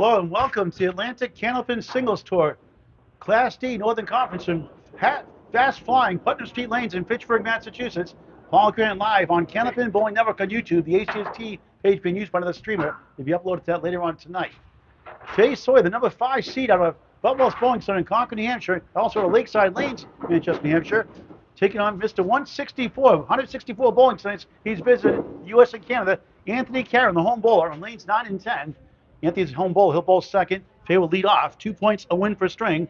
Hello and welcome to the Atlantic Candlepin Singles Tour, Class D Northern Conference from fast flying Putnam Street Lanes in Fitchburg, Massachusetts. Paul Grant live on Candlepin Bowling Network on YouTube, the ACST page being used by the streamer. If you upload that later on tonight. Faye Sawyer, the number 5 seed out of Buffalo's Bowling Center in Concord, New Hampshire, also at Lakeside Lanes, Manchester, New Hampshire, taking on Mr. 164 bowling centers. He's visited the U.S. and Canada. Anthony Caron, the home bowler, on lanes 9 and 10. Anthony's home bowler. He'll bowl second. Faye will lead off. 2 points, a win for string.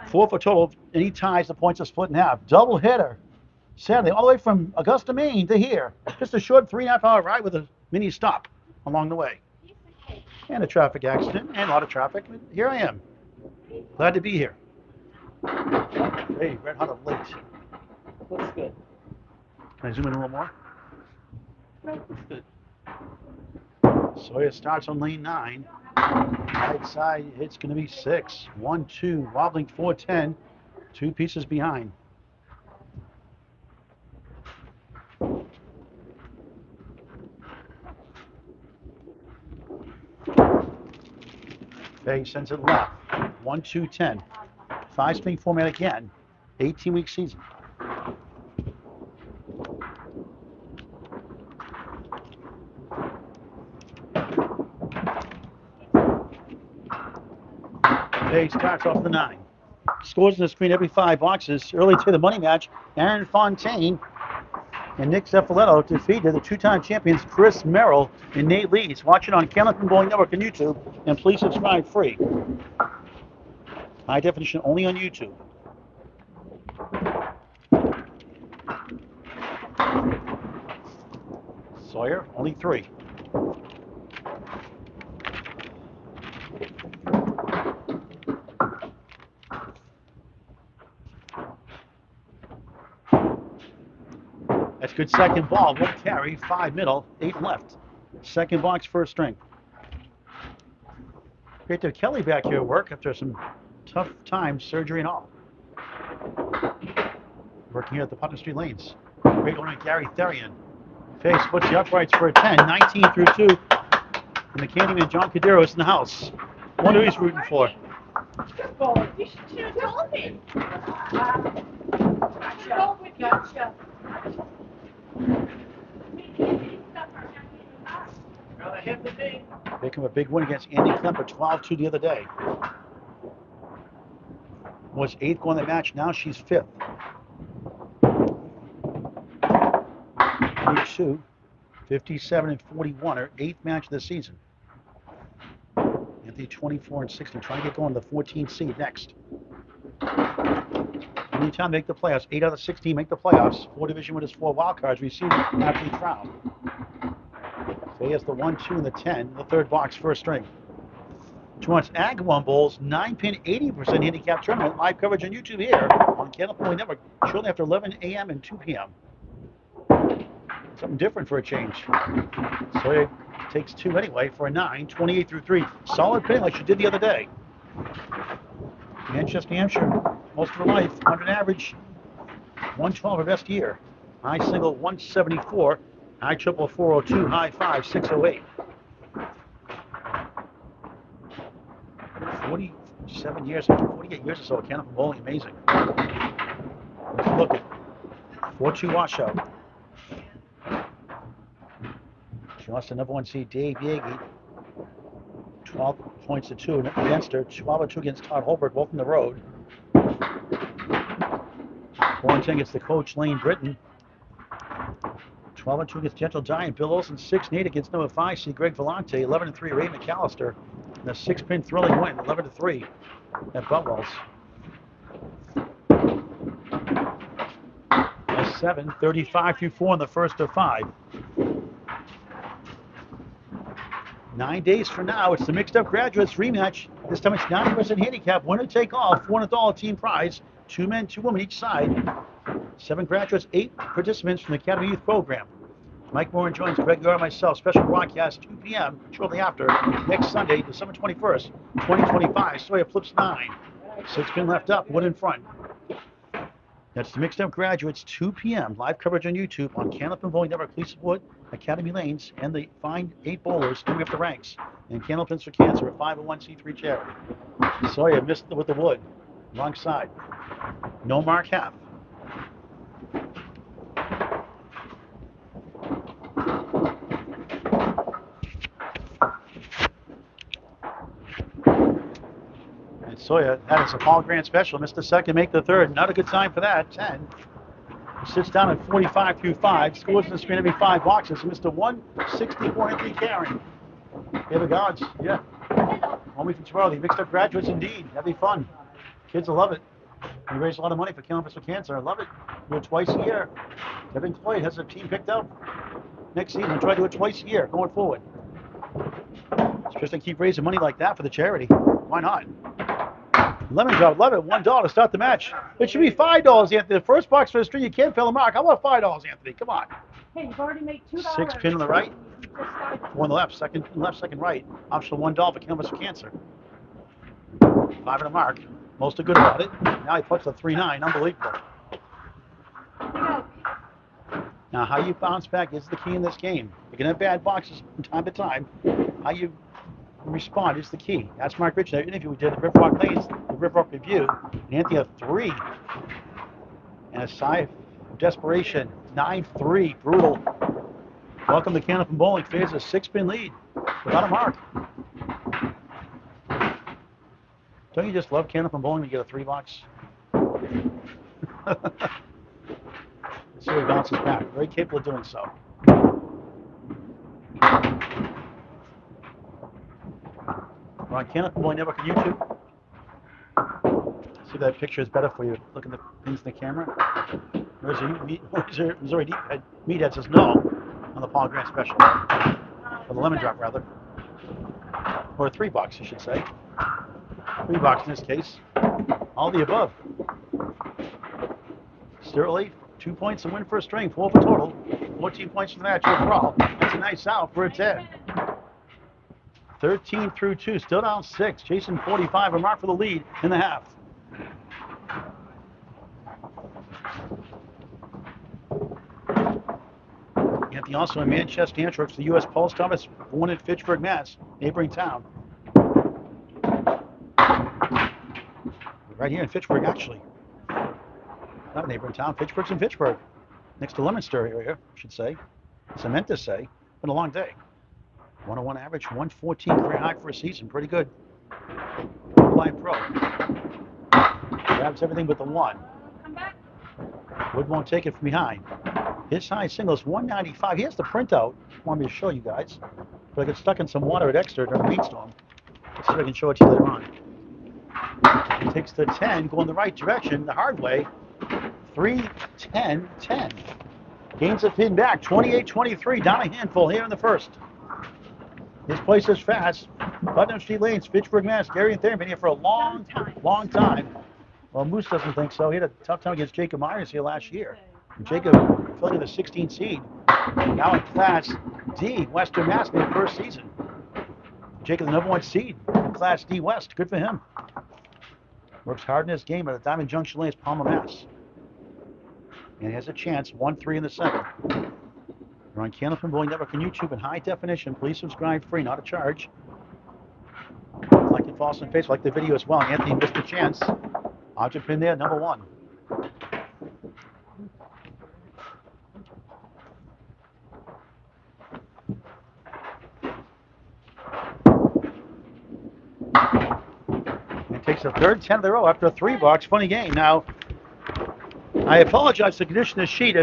4 for total. Any ties, the points are split in half. Double hitter Saturday, all the way from Augusta, Maine to here. Just a short 3.5 hour ride with a mini stop along the way. And a traffic accident and a lot of traffic. Here I am. Glad to be here. Hey, red hot of late. Looks good. Can I zoom in a little more? No, looks good. Sawyer starts on lane 9. Right side, it's going to be 6. 1, 2, wobbling 410. 2 pieces behind. Faye sends it left. 1, 2, 10. 5-swing format again. 18-week season. Faye starts off the 9. Scores on the screen every 5 boxes. Early to the money match, Aaron Fontaine and Nick Zeffaletto defeated the 2-time champions Chris Merrill and Nate Lees. Watch it on Candlepin Bowling Network on YouTube, and please subscribe free. High definition only on YouTube. Sawyer, only 3. That's good second ball. 1 carry, 5 middle, 8 left. Second box, first string. Great to have Kelly back here at work after some tough times, surgery and all. Working here at the Putnam Street Lanes. Great owner Gary Therian. Faye splits the uprights for a 10, 19 through 2. And the Candyman John Cadero is in the house. Wonder who he's rooting for. You should have told me. Gotcha. Making a big win against Andy Klemper, 12-2 the other day. Was 8th going in the match, now she's 5th. 32, 57 and 41, her 8th match of the season. Anthony 24 and 16, trying to get going to the 14th seed next. Anytime make the playoffs, 8 out of 16 make the playoffs. 4 division winners, 4 wild cards, receive after each round. Faye has the 1, 2, and the 10, the 3rd box, first string. 2 ounce Agawam Bowls, 9-pin, 80% handicap tournament. Live coverage on YouTube here on Candlepin Bowling Network, shortly after 11 a.m. and 2 p.m. Something different for a change. Sawyer takes 2 anyway for a 9, 28 through 3. Solid pin like she did the other day. Manchester, New Hampshire, most of her life, 100 average, 112 her best year. High single, 174. High triple, 402. High 5, 608. 48 years or so at Candlepin Bowling, amazing. Let's look at 4-2 washout. She lost the number 1 seed, Dave Yagi. 12 points to 2 against her. 12-2 against Todd Holberg, both on the road. 4-10 against the coach, Lane Britton. 12-2 against Gentle Giant, Bill Olson. 6-8 against number 5 seed, Greg Vellante. 11-3, Ray McAllister. And a 6-pin thrilling win, 11-3 at Butwell's. A 7, 35 through 4 in the first of 5. 9 days from now, it's the Mixed Up Graduates rematch. This time it's 90% handicap, winner take all, $400 team prize. 2 men, 2 women each side. 7 graduates, 8 participants from the Academy Youth Program. Mike Moran joins Greg Yar and myself. Special broadcast 2 p.m. shortly after next Sunday, December 21st, 2025. Sawyer flips 9. 6 pin left up, 1 in front. That's the Mixed Up Graduates, 2 p.m. Live coverage on YouTube on Candlepin Bowling Network. Please support Academy Lanes and the fine 8 bowlers coming up the ranks. And Candlepins for Cancer, a 501c3 charity. Sawyer missed it with the wood. Wrong side. No mark half. And Sawyer had a Paul Grant special. Missed the second, make the third. Not a good time for that. 10. Sits down at 45 through 5. Scores in the span every 5 boxes. Mr. 164 Anthony Caron. Here the gods. Yeah. 1 week from tomorrow. The Mixed Up Graduates indeed. That'd be fun. Kids will love it. We raise a lot of money for Candlepin for Cancer. I love it. Do it twice a year. Kevin Cloyd has a team picked up. Next season, we'll try to do it twice a year going forward. Especially keep raising money like that for the charity. Why not? Lemon drop, love it. $1 to start the match. It should be $5, Anthony. The first box for the street, you can't fail a mark. How about $5, Anthony? Come on. Hey, you've already made $2. 6 pin on the right. You just started. 4 on the left. Second left, second right. Optional $1 for Candlepin for Cancer. 5 on the mark. Most are good about it. Now he puts a 3-9. Unbelievable. Now, how you bounce back is the key in this game. You're going to have bad boxes from time to time. How you respond is the key. That's Mark Rich in that interview we did at Riverwalk Lanes, the Riverwalk Review. And Anthony a 3. And a sigh of desperation. 9-3. Brutal. Welcome to Candlepin Bowling. Faye's a 6-pin lead without a mark. Don't you just love Candlepin Bowling when you get a 3 box? See how he bounces back. Very capable of doing so. We're on Candlepin Bowling Network on YouTube. See if that picture is better for you. Look at the things in the camera. Missouri Meathead says no on the Paul Grant special. Or the lemon drop, rather. Or a 3 box, you should say. 3 box in this case. All the above. Sterling, 2 points to win for a string, 4 for total. 14 points for the match overall. That's a nice out for a 10. 13 through 2, still down 6. Chasing 45, a mark for the lead in the half. Anthony also in Manchester, Hampshire, works for the U.S. Post Office, born in Fitchburg, Mass., neighboring town. Right here in Fitchburg, actually. Not a neighboring town. Fitchburg's in Fitchburg. Next to Leominster area, I should say. It's meant to say. Been a long day. 101 average, 114 career high for a season. Pretty good. Line pro. Grabs everything but the 1. Wood won't take it from behind. His high single is 195. He has the printout. I want me to show you guys. But I got stuck in some water at Exeter during a rainstorm. Let's see if I can show it to you later on. He takes the 10, going the right direction, the hard way. 3, 10, 10. Gains a pin back, 28-23, down a handful here in the first. This place is fast. Putnam Street Lanes, Fitchburg, Mass. Gary and Thayer been here for a long time. Well, Moose doesn't think so. He had a tough time against Jacob Myers here last year. And Jacob filling in the 16th seed. Now in Class D, Western Mass, in the first season. Jacob, the number 1 seed in Class D West. Good for him. Works hard in his game at the Diamond Junction Lanes, Palmer, Mass. And he has a chance, 1-3 in the second. We're on Candlepin Bowling Network on YouTube in high definition. Please subscribe free, not a charge. Like and follow us on Facebook, like the video as well. Anthony missed a chance. Object pin there, number 1. And takes the third 10 of the row after a 3 box. Funny game. Now, I apologize for the condition of the sheet.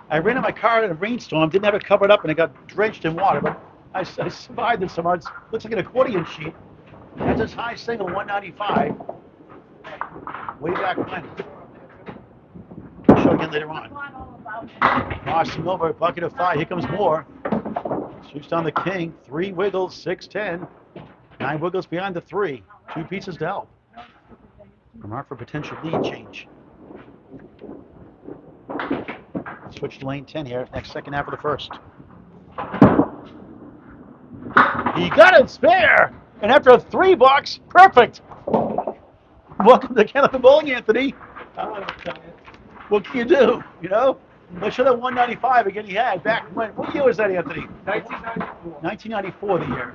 I ran in my car in a rainstorm, didn't have it covered up, and it got drenched in water. But I survived it somehow. It looks like an accordion sheet. That's his high single, 195. Way back when. I'll show again later on. Crossing over, bucket of 5. Here comes more. Shoots down the king. 3 wiggles, 6-10. 9 wiggles behind the 3. 2 pieces to help. Remark for potential lead change. Switch to lane 10 here, next second half of the first. He got it spare! And after a 3 box, perfect! Welcome to Candlepin Bowling, Anthony. I'm gonna tell you. What can you do? You know? Let's show that 195 again he had back when. What year was that, Anthony? 1994. 1994, the year.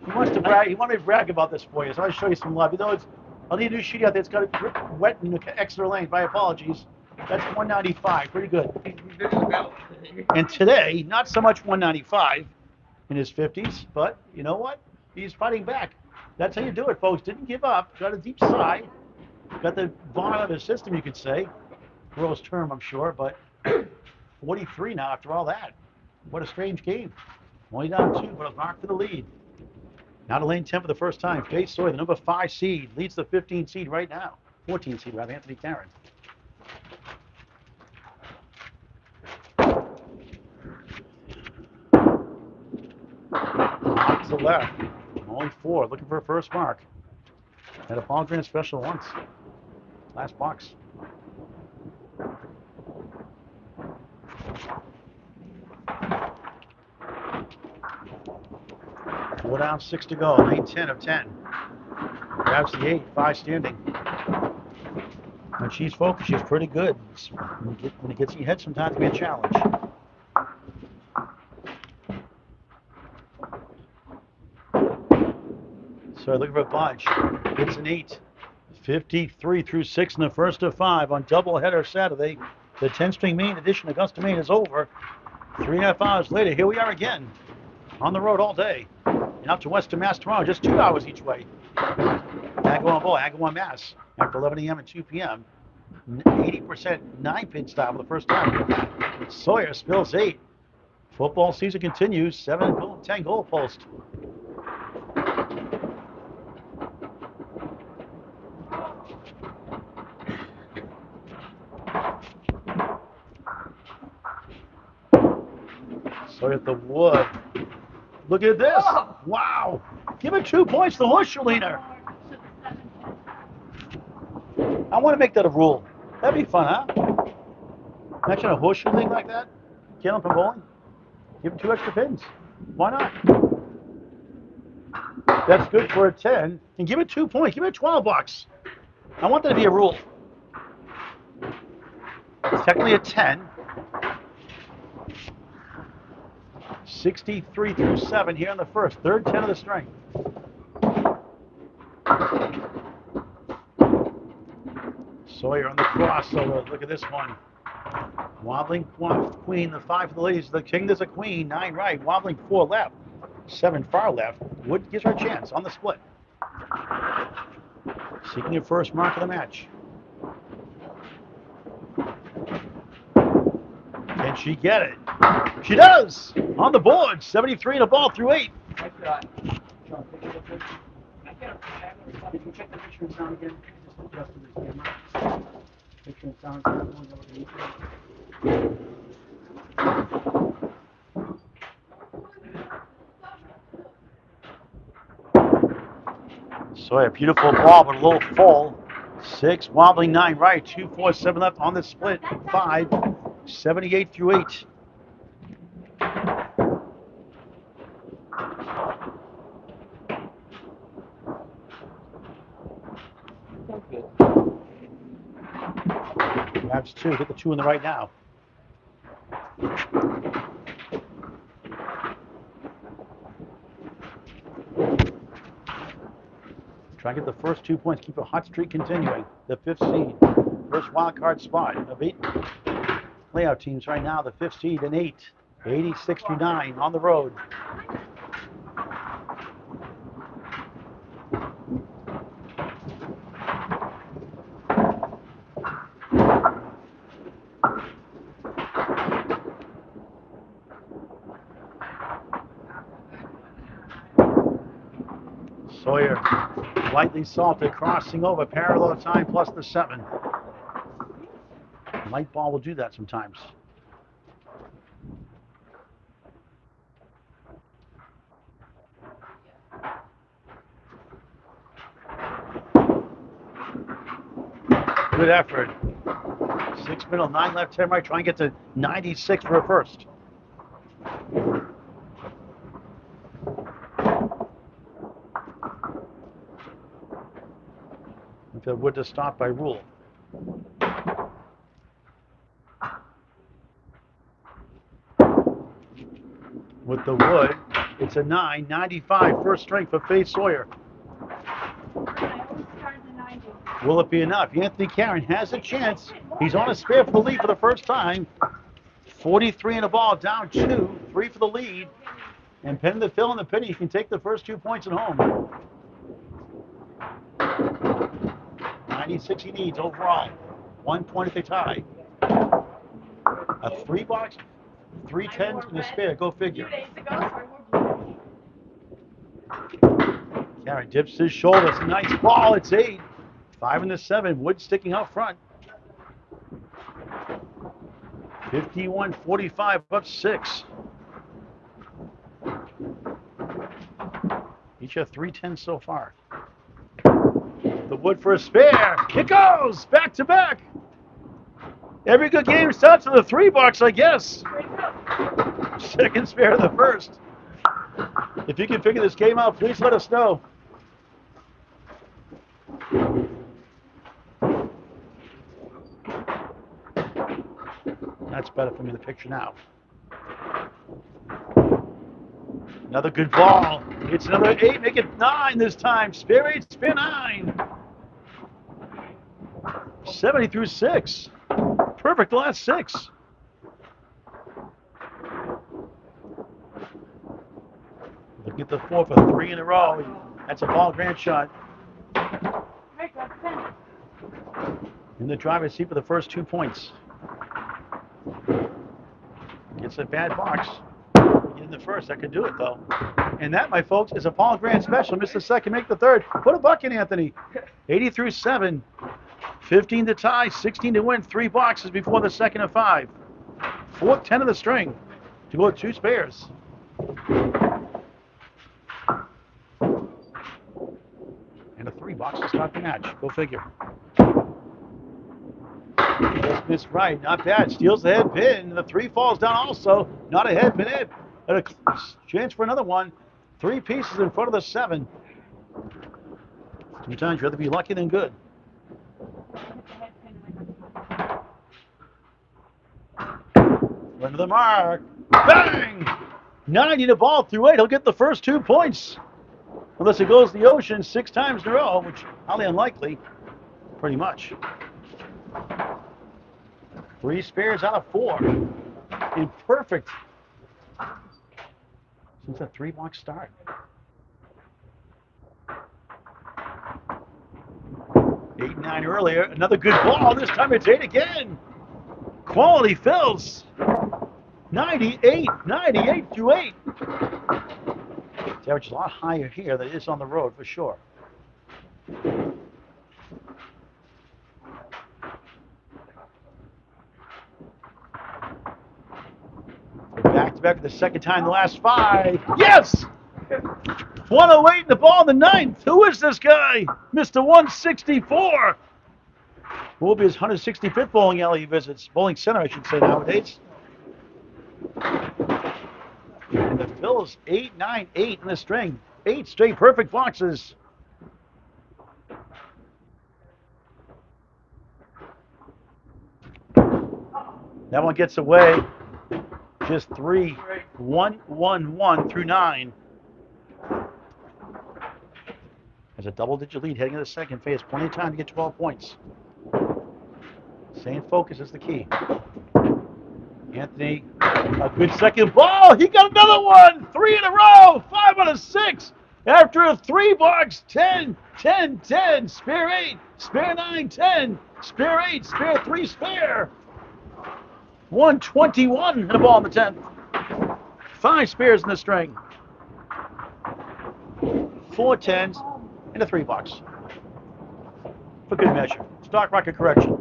He wants to brag. He wanted me to brag about this for you, so I'll show you some love. You know, it's I'll need a new sheet out there. It's got it wet in Exeter Lanes. My apologies. That's 195. Pretty good. And today, not so much 195 in his 50s, but you know what? He's fighting back. That's how you do it, folks. Didn't give up. Got a deep sigh. Got the vomit out of his system, you could say. Gross term, I'm sure, but 43 now after all that. What a strange game. Only down 2, but a mark for the lead. Now to lane 10 for the first time. Faye Sawyer, the number 5 seed, leads the 15 seed right now. 14 seed, rather, Anthony Caron. To the left. Only 4, looking for a first mark. Had a Paul Grant special once. Last box. 4 down, 6 to go. Lane 10 of 10. Grabs the 8, 5 standing. When she's focused, she's pretty good. When it gets in your head, sometimes it can be a challenge. So looking for a bunch. It's an 8. 53 through 6 in the first of 5 on doubleheader Saturday. The 10-string main edition of Augusta, Maine is over. 3.5 hours later, here we are again. On the road all day. And up to Western Mass tomorrow, just 2 hours each way. Agawam Bowl, Agawam Mass, after 11 a.m. and 2 p.m. 80% 9-pin style for the first time. Sawyer spills 8. Football season continues. 7 goal, 10 goal post. Sawyer at the wood. Look at this. Wow. Give it 2 points to Horseshoe Leaner. I want to make that a rule. That'd be fun, huh? Imagine a horseshoe league like that. Candlepin bowling. Give him 2 extra pins. Why not? That's good for a 10. And give it 2 points. Give it 12 bucks. I want that to be a rule. It's technically a 10. 63 through 7 here in the first. Third 10 of the string. Sawyer on the crossover. Look at this one. Wobbling queen, the 5 for the ladies. The king, there's a queen. 9 right. Wobbling 4 left. 7 far left. Wood gives her a chance on the split. Seeking her first mark of the match. Can she get it? She does! On the board. 73 and a ball through 8. I got Did you check the picture and sound again? Just adjusted this camera. Picture and sound. Sawyer, beautiful ball, but a little full. 6, wobbling 9 right. 2, 4, 7 left on the split. 5, 78 through 8. Grabs 2. Hit the 2 in the right now. Try and get the first 2 points. Keep a hot streak continuing. The 5th seed. First wild card spot of 8 playoff teams right now. The 5th seed and 8. 86 through 9 on the road. Sawyer, lightly salted, crossing over, parallel time plus the 7. Light ball will do that sometimes. Good effort. 6 middle, 9 left, 10 right. Try and get to 96 for a first. if it would have stopped by rule. With the wood, it's a 9.95 first string for Faye Sawyer. I always start at the 90. Will it be enough? Anthony Caron has a chance. He's on a spare for the lead for the first time. 43 in the ball, down 2, 3 for the lead. And pin the fill in the penny, he can take the first 2 points at home. 96 he needs overall. 120 to tie. A 3-box, 3 10s and a spare. Go figure. 2 days ago, Caron dips his shoulder. It's a nice ball. It's 8. 5 and the 7. Wood sticking out front. 51-45 up 6. Each have 3 10s so far. The wood for a spare. It goes back to back. Every good game starts with a 3-box, I guess. Second spare to the first. If you can figure this game out, please let us know. That's better for me in the picture now. Another good ball. It's another 8. Make it 9 this time. Spare 8, spare 9. 70 through 6. Perfect last 6. Look at the 4 for 3 in a row. That's a ball grand shot. In the driver's seat for the first 2 points. Gets a bad box. In the first, that could do it though. And that, my folks, is a Paul Grant special. Miss the second, make the third. Put a buck in, Anthony. 80 through 7. 15 to tie, 16 to win. 3 boxes before the second of 5. 4th 10 of the string to go with 2 spares. And a 3-box to start the match. Go figure. Just missed right. Not bad. Steals the head pin. The 3 falls down also. Not a head pin hit. And a chance for another one. 3 pieces in front of the 7. Sometimes you'd rather be lucky than good. Run to the mark. Bang! 90 to ball through 8. He'll get the first 2 points. Unless it goes to the ocean 6 times in a row, which highly unlikely. Pretty much. 3 spares out of 4. In perfect. Since a 3-box start. 8 9 earlier. Another good ball. This time it's 8 again. Quality fills. 98 through 8. The average is a lot higher here than it is on the road for sure. Back to back for the second time in the last 5. Yes! 108 in the ball in the 9th. Who is this guy? Mr. 164. What will be his 165th bowling alley he visits? Bowling center, I should say, nowadays. And the fill is 8 9 8 in the string. 8 straight perfect boxes. That one gets away. Just 3, 1, 1, 1 through 9. Has a double-digit lead heading into the second phase. Plenty of time to get 12 points. Staying focused is the key. Anthony, a good second ball. He got another one. 3 in a row. 5 out of 6. After a 3-box, 10, 10, 10. Spare 8, spare 9, 10. Spare 8, spare 3, spare. 121 in the ball in the 10th. 5 spares in the string. 4 10s and a 3-box. For good measure. Stock rocket correction.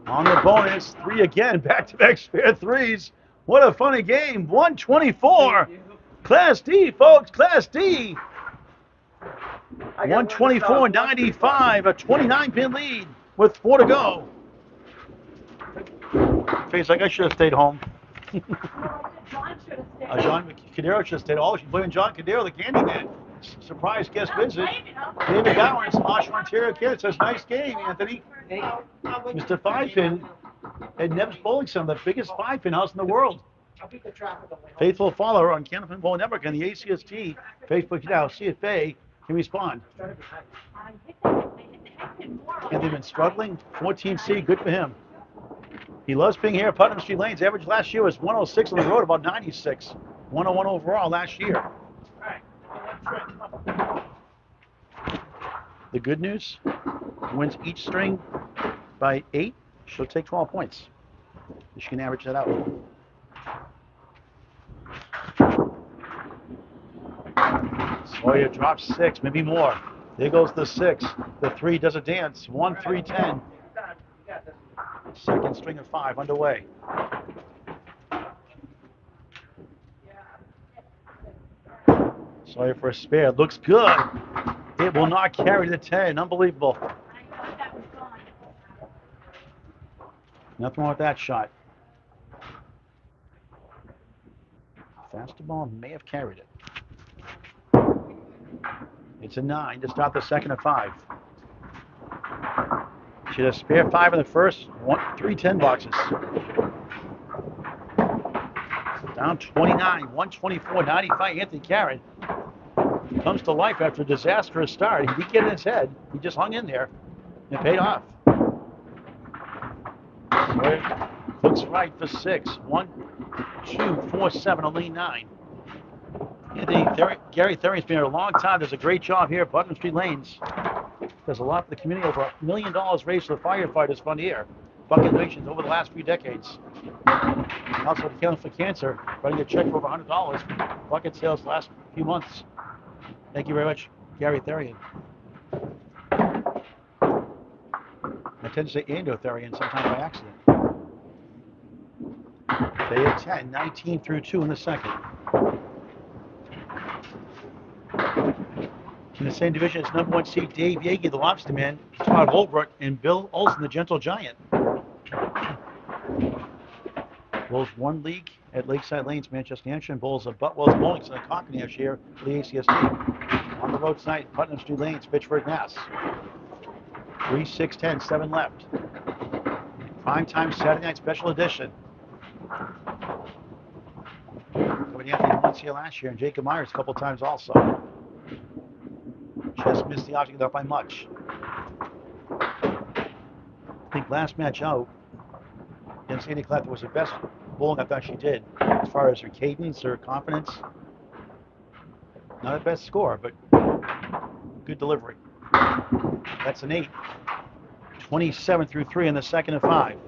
On the bonus, 3 again. Back-to-back spare 3s. What a funny game. 124. Class D, folks. Class D. 124-95. A 29-pin lead with 4 to go. Face like I should have stayed home. John should have stayed. John Cadero should have stayed home. She's blaming John Cadero, the candy man. surprise guest visit. David Gowans, Marshall, Ontario, Canada says, nice game, Anthony. Mr. Five Pin at Neb's Bowling Center, the biggest 5-pin house in the world. Faithful follower on Candlepin Bowling Network and the ACST Facebook now. See if Faye can respond. And they've been struggling. 14C, good for him. He loves being here at Putnam Street Lanes. Average last year was 106 on the road, about 96. 101 overall last year. The good news, wins each string by 8. She'll take 12 points. She can average that out. Sawyer drops 6, maybe more. There goes the 6. The 3 does a dance. 1, 3, 10. Second string of 5 underway. Sawyer for a spare. Looks good. It will not carry the 10. Unbelievable. Nothing wrong with that shot. Faster ball may have carried it. It's a 9 to start the second of 5. She had a spare 5 in the first. 3 10 boxes. Down 29, 124, 95. Anthony Caron comes to life after a disastrous start. He didn't get in his head. He just hung in there. And it paid off. Sawyer looks right for 6. 1, 2, 4, 7, a lean 9. Gary Therian's been here a long time. Does a great job here at Putnam Street Lanes. Does a lot for the community. Over $1 million raised for the firefighters fund here. Bucket donations over the last few decades. And also the Caron for Cancer, writing a check for over $100 for bucket sales the last few months. Thank you very much, Gary Therian. I tend to say Therian sometimes by accident. They had 10, 19 through 2 in the second. In the same division as number 1 seed Dave Yagi, the Lobster Man, Todd Holbrook, and Bill Olson, the Gentle Giant. Bowls 1 league at Lakeside Lanes, Manchester, New Hampshire, and bowls at Butwell's Bowling Center, Concord, New Hampshire, for the ACST. On the road tonight, Putnam Street Lanes, Fitchburg, Mass. 3, 6, 10, 7 left. Prime time Saturday night special edition. Anthony once here last year, and Jacob Myers a couple times also. Just missed the object up by much. I think last match out against Andy Clapton was the best bowling I thought she did as far as her cadence, her confidence. Not a best score, but good delivery. That's an 8. 27 through 3 in the second of 5.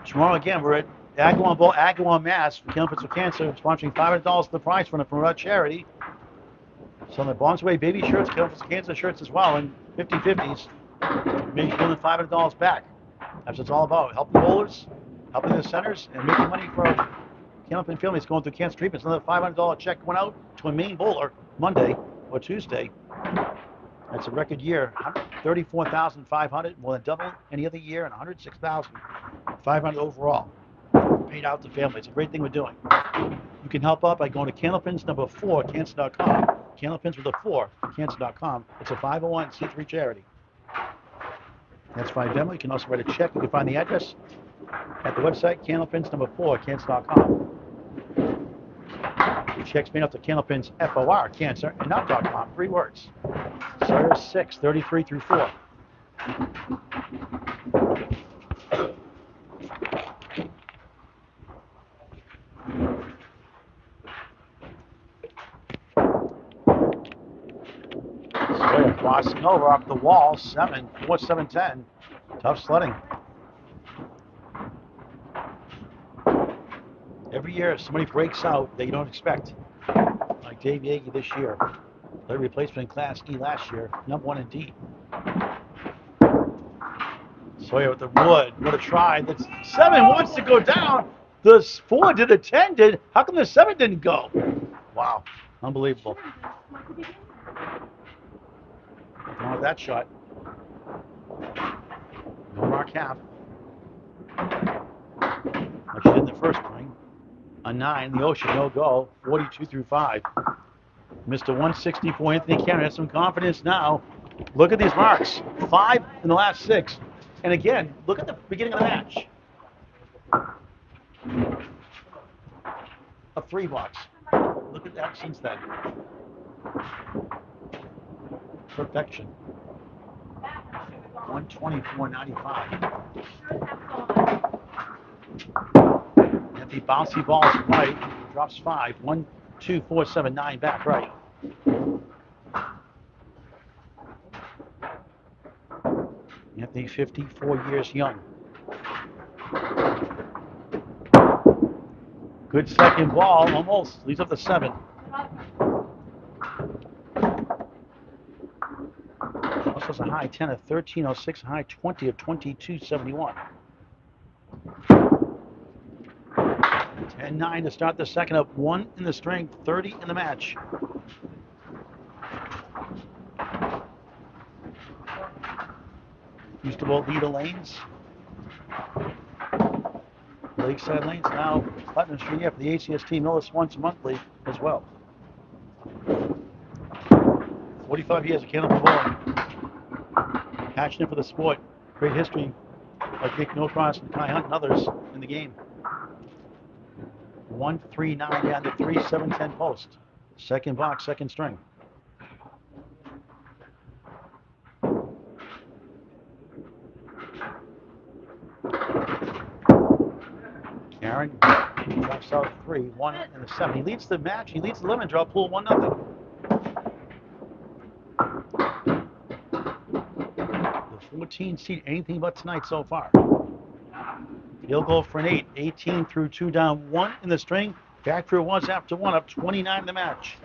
Tomorrow again, we're at Agawam, Mass. Candlepin for Cancer, sponsoring $500 to the prize fund from our charity. Selling the Bonds Away baby shirts, Candlepin for Cancer shirts as well, and 50/50s. Maybe more than $500 back. That's what it's all about. Helping bowlers, helping the centers, and making money for our Candlepin families going through cancer treatments. Another $500 check went out to a Maine bowler Monday or Tuesday. That's a record year. $34,500, more than double any other year, and $106,500 overall paid out to families. It's a great thing we're doing. You can help out by going to Candlepins number 4 cancer.com. Candlepins with a 4 cancer.com. It's a 501c3 charity. That's fine demo. You can also write a check. You can find the address at the website Candlepins number 4 cancer.com. The check's made up to Candlepins FOR cancer and not.com. 3 words. Sawyer 6, 33 through 4. Sawyer crossing over up the wall. 7, 4, 7, 10. Tough sledding. Every year somebody breaks out that you don't expect. Like Dave Yagi this year. Their replacement in Class E last year, number 1 in D. Sawyer with the wood. What a try. The 7 wants to go down. The 4 did, the 10 did. How come the 7 didn't go? Wow. Unbelievable. Nothing wrong with that shot. No mark half. Like she did in the first swing. A 9 in the ocean, no go. 42 through 5. Mr. 164, Anthony Caron has some confidence now. Look at these marks. 5 in the last 6. And again, look at the beginning of the match. A 3 box. Look at that since then. Perfection. 124.95. And the bouncy ball's right. Drops 5. 1, 2, 4, 7, 9 back right. Anthony, 54 years young. Good second ball, almost leads up to 7. Also has a high 10 of 13.06, a high 20 of 22.71. 10-9 to start the second, up 1 in the string, 30 in the match. Used to both lead the lanes. Lakeside Lanes, now Putnam Street, for the ACST Millis once monthly as well. 45 years of Candlepin bowling. Passionate for the sport. Great history like Dick Norcross and Kai Hunt and others in the game. 1-3-9 down to 3-7-10 post. Second box, second string. Caron drops out 3, 1 and the 7. He leads the match. He leads the lemon drop pool 1-0. The 14 seed, anything but tonight so far. Field goal for an 8. 18 through 2 down 1 in the string. Back for once after 1, up 29 in the match.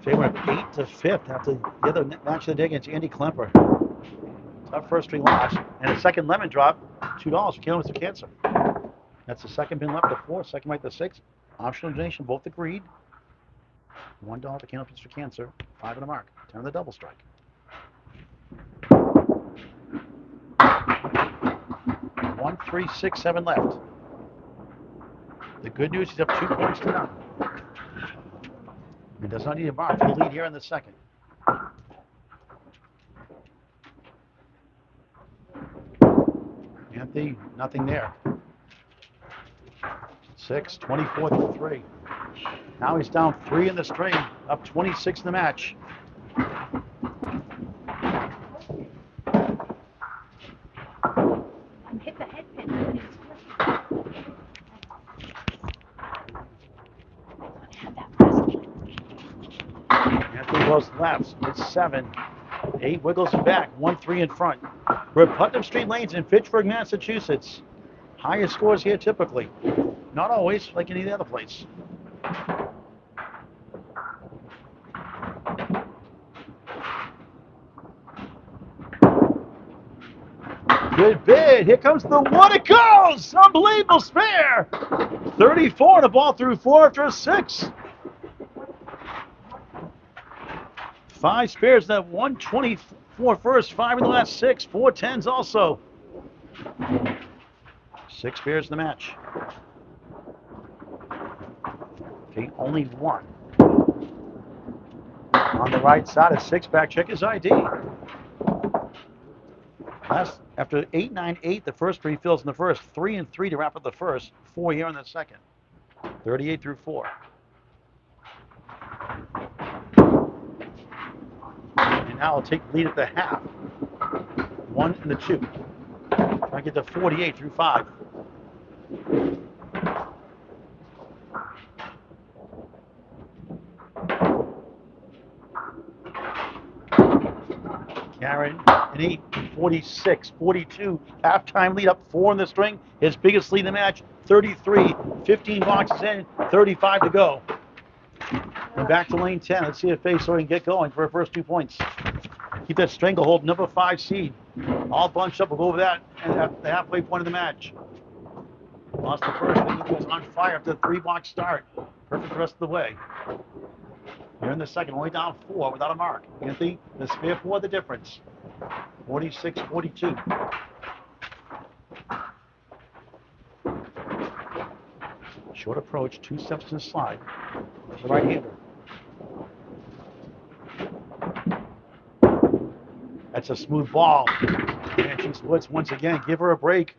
Faye went 8 to 5th after the other match of the day against Andy Klemper. Tough first string loss. And a second lemon drop, $2 for killing Mr. Cancer. That's the second pin left to 4, second right to 6. Optional donation, both agreed. $1 for Candlepin for Cancer, 5 on the mark, 10 on the double strike. 1, 3, 6, 7 left. The good news, he's up 2 points to none. He does not need a mark for the lead here in the second. Anthony, nothing there. 6, 24 through 3. Now he's down 3 in the string, up 26 in the match. Hit the head pin. Anthony goes left. It's 7. 8 wiggles him back. 1, 3 in front. We're at Putnam Street Lanes in Fitchburg, Massachusetts. Higher scores here typically. Not always, like any other place. Good bid. Here comes the one. It goes. Unbelievable spare. 34 and a ball through 4 after a 6. 5 spares, that 124 first, 5 in the last 6, 4 10s also. 6 spares in the match. Okay, only 1. On the right side, a 6-pack. Check his ID. After 8, 9, 8, the first 3 fills in the first. 3 and 3 to wrap up the first. 4 here in the second. 38 through 4. And now I'll take the lead at the half. 1 and the 2. Try to get to 48 through 5. Caron, an 8, 46, 42. Halftime lead, up 4 in the string. His biggest lead in the match, 33. 15 boxes in, 35 to go. And back to lane 10. Let's see if Faye Sawyer can get going for her first 2 points. Keep that stranglehold, number 5 seed. All bunched up. We'll go over that at the halfway point of the match. Lost the first, but he was on fire after the 3-box start. Perfect the rest of the way. Here in the second, only down 4 without a mark. Anthony, the spare 4, the difference. 46-42. Short approach, 2 steps to the slide. The right-hander. That's a smooth ball. And she splits once again. Give her a break.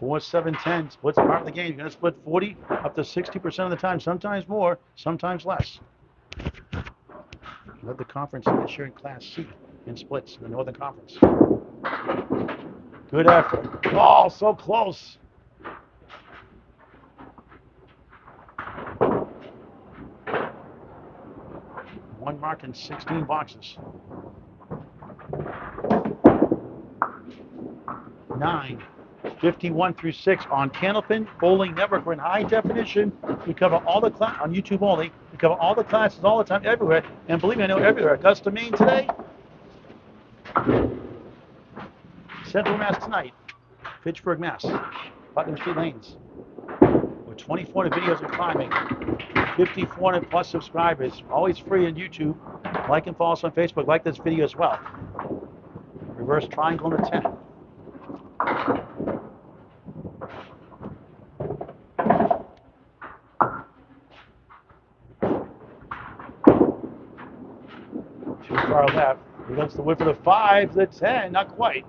4-7-10. Splits part of the game. You're going to split 40 up to 60% of the time. Sometimes more, sometimes less. Led the conference this year in Class C in splits in the Northern Conference. Good effort. Oh, so close. One mark in 16 boxes. 51 through 6 on Candlepin Bowling Network. We're in high definition. We cover all the class on YouTube only. We cover all the classes all the time, everywhere. And believe me, I know everywhere. Augusta, Maine today. Central Mass tonight. Fitchburg, Mass. Putnam Street Lanes. With 2,400 videos and climbing. 5,400 plus subscribers. Always free on YouTube. Like and follow us on Facebook. Like this video as well. Reverse triangle in the 10. Too far left. He looks to whip for the 5, the 10. Not quite.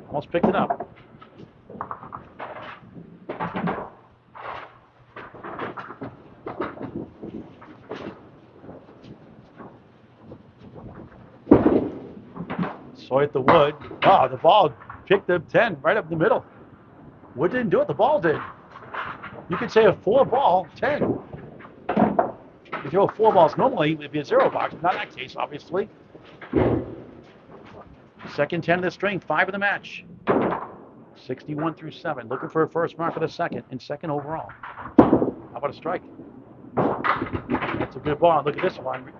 Almost picked it up. Sawyer at the wood. Oh, the ball picked the 10 right up the middle. Wood didn't do it, the ball did. You could say a 4 ball, 10. If you throw 4 balls normally, it'd be a 0 box, but not that case, obviously. Second 10 of the string, 5 of the match. 61 through 7. Looking for a first mark of the second, and second overall. How about a strike? That's a good ball. Look at this one.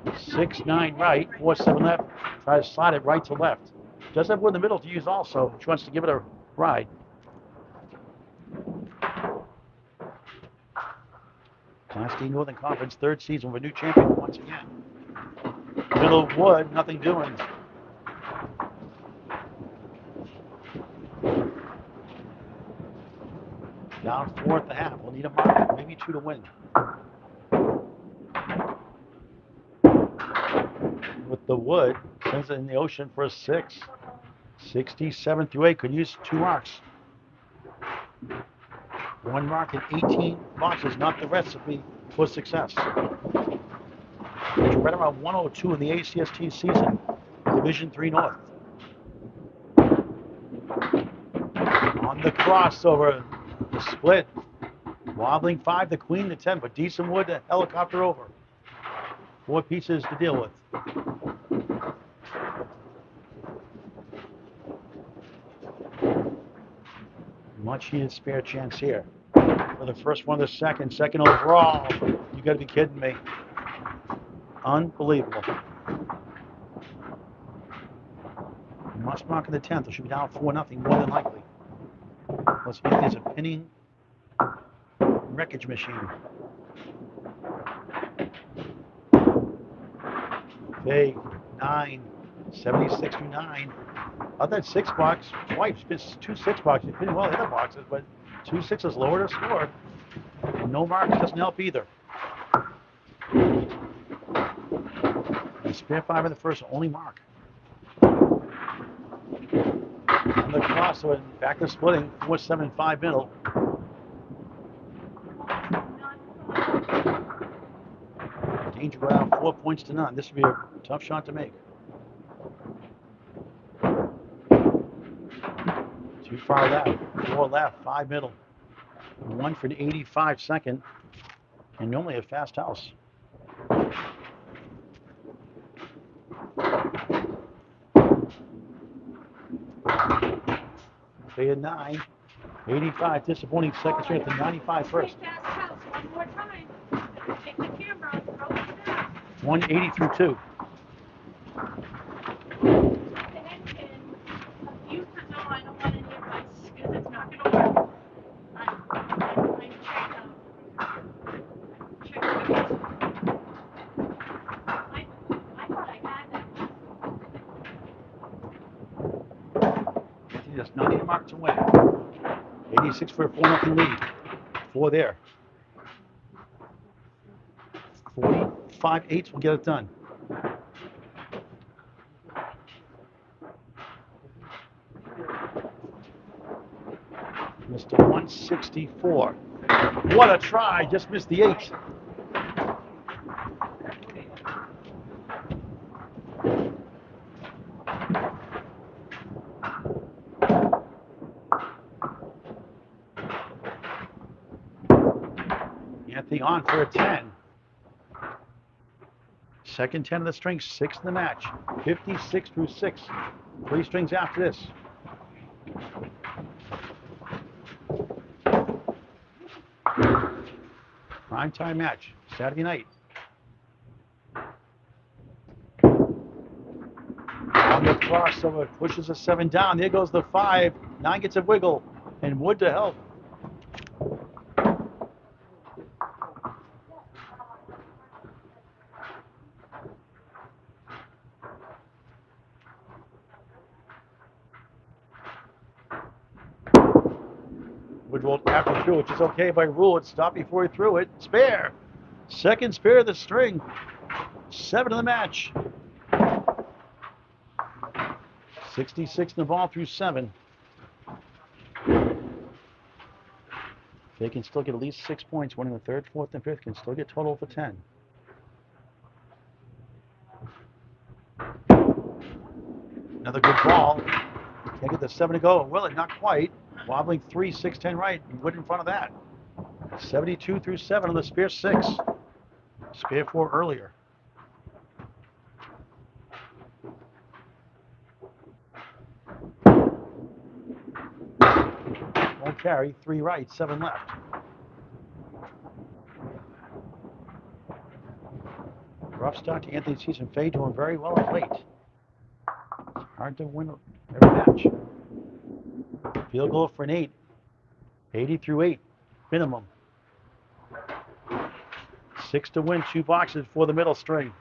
6-9 right, 4-7 left. Try to slide it right to left. Does have wood in the middle to use also. She wants to give it a ride. Class D Northern Conference, 3rd season. We're a new champion once again. Middle of wood, nothing doing. Down 4 at the half. We'll need a mark, maybe 2 to win. With the wood, sends it in the ocean for a 6. 67 through 8. Could use 2 marks. 1 mark in 18 boxes, not the recipe for success. Right around 102 in the ACST season, Division 3 North. On the crossover, the split. Wobbling 5, the queen, the 10, but decent wood to helicopter over. 4 pieces to deal with. Much needed spare chance here. For the first one of the second overall. You gotta be kidding me. Unbelievable. Must mark in the 10th. It should be down 4-0, more than likely. Let's make this a pinning wreckage machine. Faye, 9, 76 through 9. Of that 6 box, twice, 2 6 boxes. Pretty well hit the boxes, but 2 6s lower to score. And no marks doesn't help either. And spare 5 in the first, only mark. On the crossover, back to splitting, 4-7-5 middle. Danger go down 4 points to none. This would be a tough shot to make. Too far left, 4 left, 5 middle. 1 for an 85 second, and normally a fast house. They had 9, 85, disappointing second straight to 95 first. Fast house one more time. Take the camera, throw it down. 180 through 2. No, I don't want any advice because it's not going to work. I thought I had that. just 90 mark to win. 86 for a 4-0 lead. 4 there. 45-8 will get it done. Mr. 164. What a try, just missed the 8. Anthony on for a 10. Second 10 of the string, 6 in the match. 56 through 6. 3 strings after this. Prime time match, Saturday night. On the crossover, pushes a 7 down. There goes the 5. 9 gets a wiggle, and Wood to help. Wood rolled after through, which is okay by rule. It stopped before he threw it. Spare. Second spare of the string. 7 in the match. 66 in the ball through 7. They can still get at least 6 points. Winning the 3rd, 4th, and 5th can still get total for 10. Another good ball. Can't get the 7 to go. Will it? Not quite. Wobbling 3, 6, 10 right. Wood in front of that. 72 through 7 on the spare 6. Spare 4 earlier. Won't carry. 3 right, 7 left. Rough start to Anthony's season. Faye doing very well of late. It's hard to win every match. Field goal for an 8. 80 through 8, minimum. 6 to win, 2 boxes for the middle string.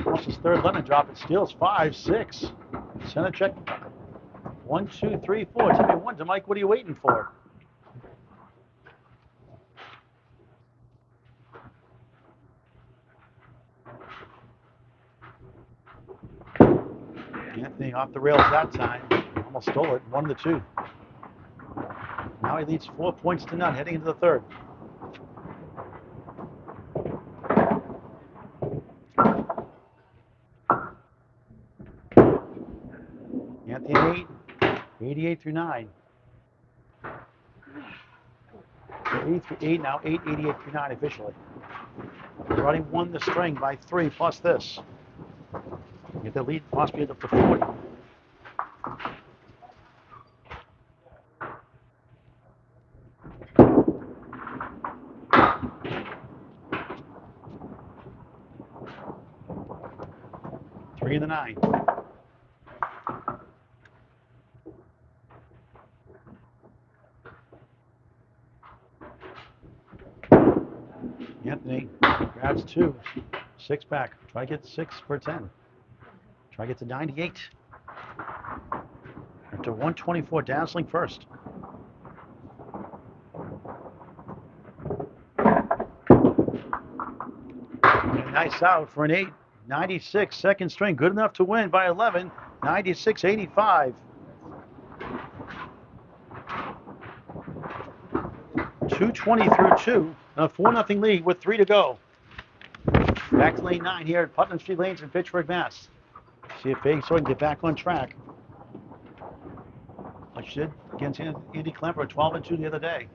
Almost his 3rd lemon drop. It steals 5, 6. Center check. 1, 2, 3, 4. Tell me one to Mike. What are you waiting for? Anthony off the rails that time. Almost stole it. 1 to 2. Now he leads 4 points to none heading into the 3rd. Anthony 8. 88 through 9. 8 through 8 now. 8, 88 through 9 officially. He's already won the string by 3 plus this. Get the lead possibly up to 40. Three in the 9. Anthony grabs 2. 6 back. Try to get 6 for 10. Try to get to 98. Up to 124, dazzling first. And nice out for an 8. 96, second string. Good enough to win by 11. 96, 85. 220 through 2. A 4-0 lead with 3 to go. Back to lane 9 here at Putnam Street Lanes in Fitchburg, Mass. See if Faye Sawyer can get back on track. Like she did against Andy Klemper, 12 and 2 the other day.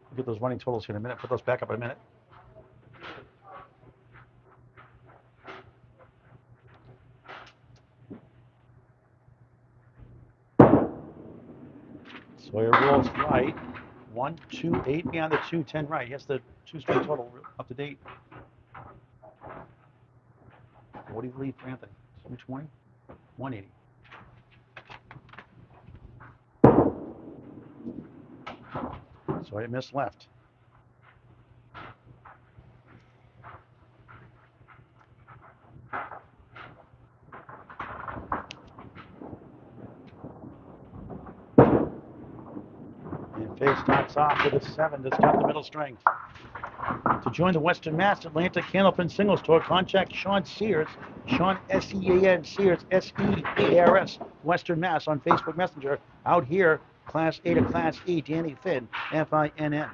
We'll get those running totals here in a minute. Put those back up in a minute. Sawyer rolls right. 1, 2, 8 beyond the 2, 10 right. Yes, the 2-string total up to date. 40 lead for Anthony. 220, 180. So I missed left. And Faye starts off with a 7 to start the middle string. To join the Western Mass Atlantic Candlepin Singles Tour, contact Sean Sears, Sean S-E-A-N, Sears, S-E-A-R-S, Western Mass on Facebook Messenger. Out here, Class A to Class E, Danny Finn, F-I-N-N.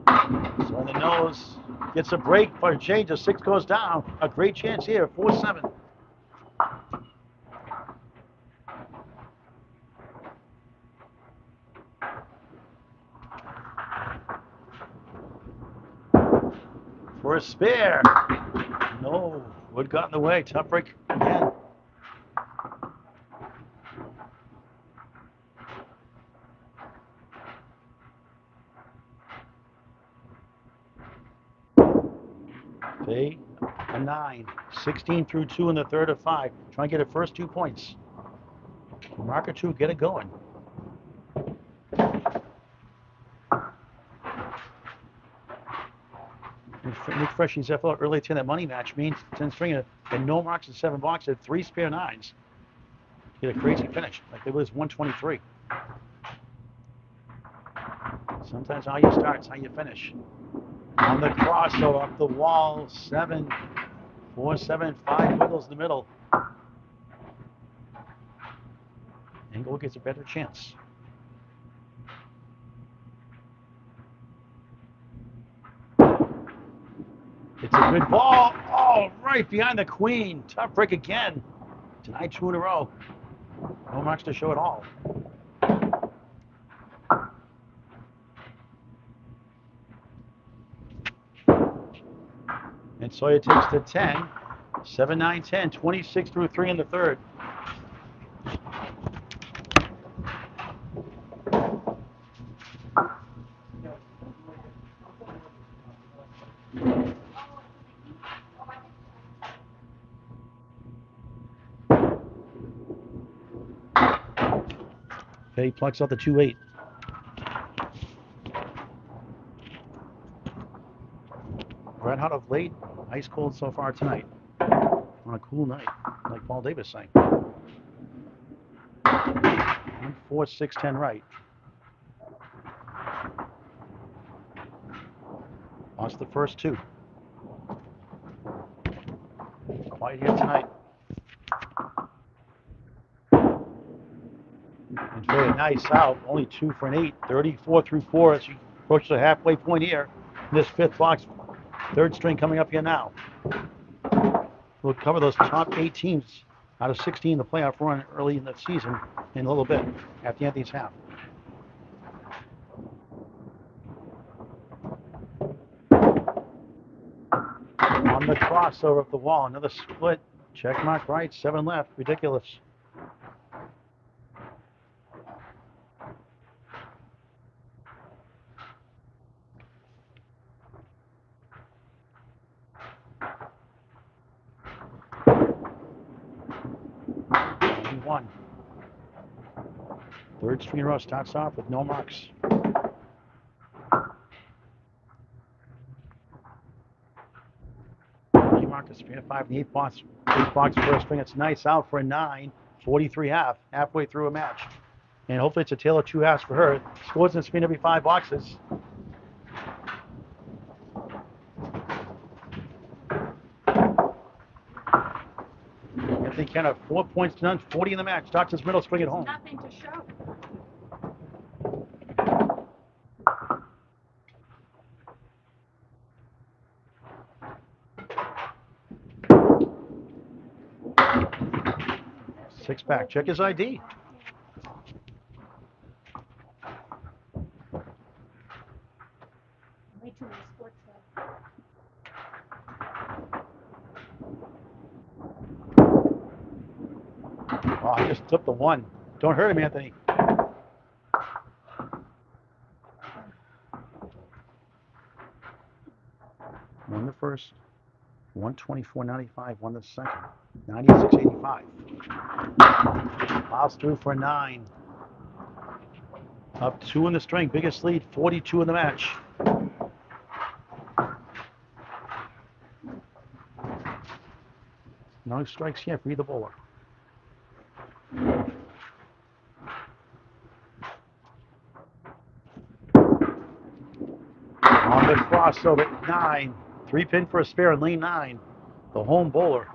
So on the nose, gets a break for a change. A 6 goes down. A great chance here, 4-7. For a spare. No, wood got in the way. Tough break again. Faye, a 9. 16 through 2 in the third of 5. Try and get her first 2 points. Marker 2, get it going. Nick Freshy's FL early 10 at money match means 10 stringer and no marks and 7 blocks at 3 spare 9s. Get a crazy finish. Like it was 123. Sometimes how you start is how you finish. On the crossover up the wall, 7, 4, 7, 5 wiggles in the middle. Engel gets a better chance. It's a good ball. Oh, right behind the queen. Tough break again. Tonight 2 in a row. No marks to show at all. And Sawyer takes the 10. 7, 9, 10. 26 through 3 in the third. Faye plucks out the 2-8. Red hot of late, ice cold so far tonight. On a cool night, like Paul Davis sang. 1, 4, 6, 10 right. Lost the first 2. Quiet here tonight. And Faye, nice out. Only 2 for an 8. 34 through 4 as she approaches the halfway point here. This 5th box, 3rd string coming up here now. We'll cover those top 8 teams out of 16 in the playoff run early in the season in a little bit after Anthony's half. On the crossover of the wall, another split. Check mark right, 7 left. Ridiculous. One. 3rd string in a row starts off with no marks. Marcus, 3 to 5 in the 8 box first string. It's nice out for a 9, 43 half, halfway through a match. And hopefully it's a tale of 2 halves for her. Scores in spin every 5 boxes. Anthony Kenna, 4 points to none, 40 in the match. Starts his middle string at home. Nothing to show. Six-pack. Check his ID. Way too many sports though. Oh, I just took the 1. Don't hurt him, Anthony. Won the first. 124.95. Won the second. 96.85. Miles through for 9. Up 2 in the string. Biggest lead. 42 in the match. No strikes yet for either bowler. On the crossover at 9. 3-pin for a spare in lane 9. The home bowler.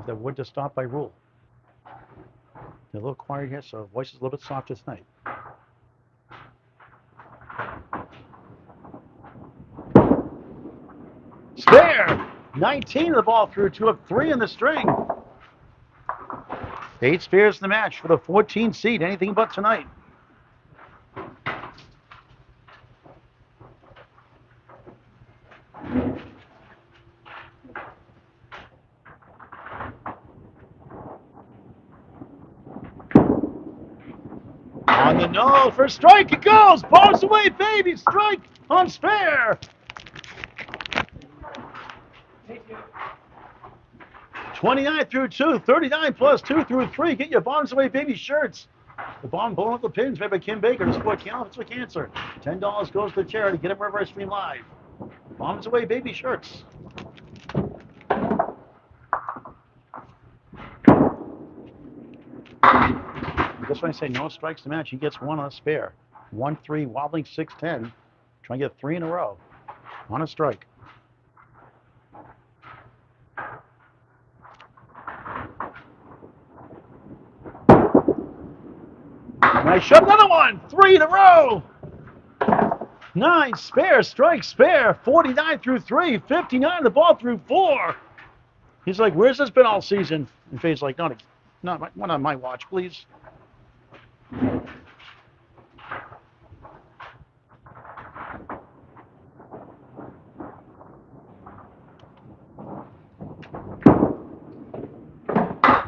That would to stop by rule. They're a little quiet here, so voice is a little bit softer tonight. Spare! 19 of the ball through, 2 up 3 in the string. 8 spares in the match for the 14 seed. Anything but tonight. On the nose for strike, it goes! Bars away, baby! Strike on spare! 29 through 2, 39 plus 2 through 3. Get your Bombs Away Baby shirts. The Bomb Blown Up the Pins made by Kim Baker to support Candlepin for cancer. $10 goes to charity. Get them wherever I stream live. Bombs Away Baby shirts. Just when I say no strikes to match, he gets 1 on a spare. 1-3, wobbling 6-10. Trying to get 3 in a row on a strike. Nice shot, another one! 3 in a row! 9 spare, strike, spare. 49 through 3, 59 the ball through 4. He's like, where's this been all season? And Faye's like, not on my watch, please.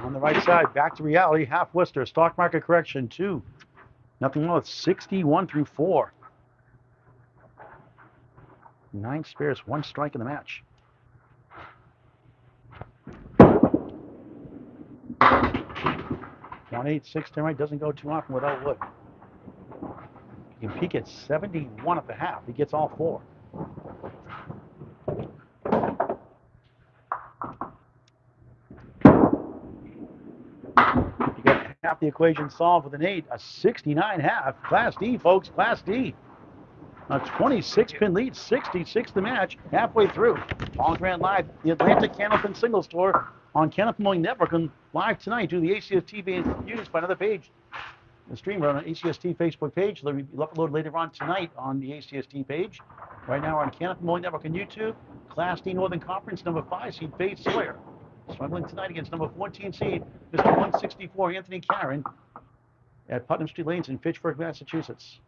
On the right side, back to reality, half Worcester, stock market correction, 2. Nothing wrong with 61 through 4. 9 spares, 1 strike in the match. One 8 6 10 right doesn't go too often without wood. You can peak at 71 at the half. He gets all 4. You got half the equation solved with an 8, a 69 half. Class D, folks, Class D. A 26-pin lead, 66 the match, halfway through. Paul Grant Live, the Atlantic Candlepin Singles Tour on Candlepin Mowing Network, and live tonight to the ACST being used by another page. The stream on the ACST Facebook page. They'll be uploaded later on tonight on the ACST page. Right now we're on Candlepin Mowing Network on YouTube. Class D Northern Conference, number 5 seed, Faye Sawyer. Struggling tonight against number 14 seed, Mr. 164, Anthony Caron, at Putnam Street Lanes in Fitchburg, Massachusetts.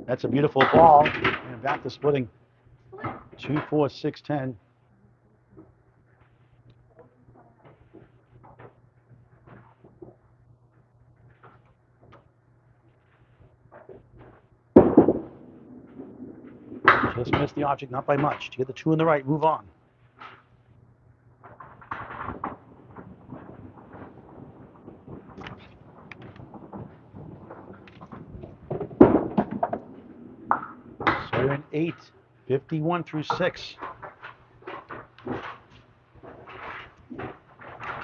That's a beautiful ball. And back to splitting. 2-4, 6-10. Just missed the object, not by much. To get the 2 on the right, move on. So you're in 8, 51 through 6.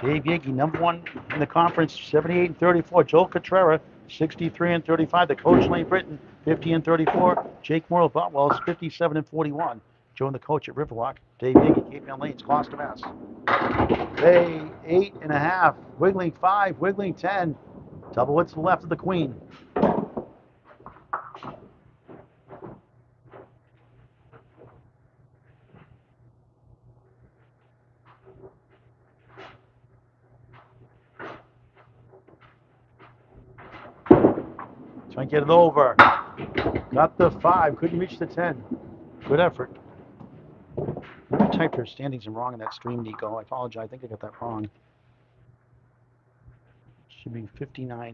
Dave Yagey, number 1 in the conference, 78 and 34. Joel Cotrera, 63 and 35. The coach, Lane Britton, 50 and 34. Jake Morrill Botwell's 57 and 41. Joe and the coach at Riverwalk. Dave Yagey, Cape Ann Lanes, Gloucester, Mass. Bay, 8.5. Wiggling 5, wiggling 10. Double wits to the left of the queen. Trying to get it over. Got the 5. Couldn't reach the 10. Good effort. I typed her standings wrong in that stream, Nico. I apologize. I think I got that wrong. Should be 59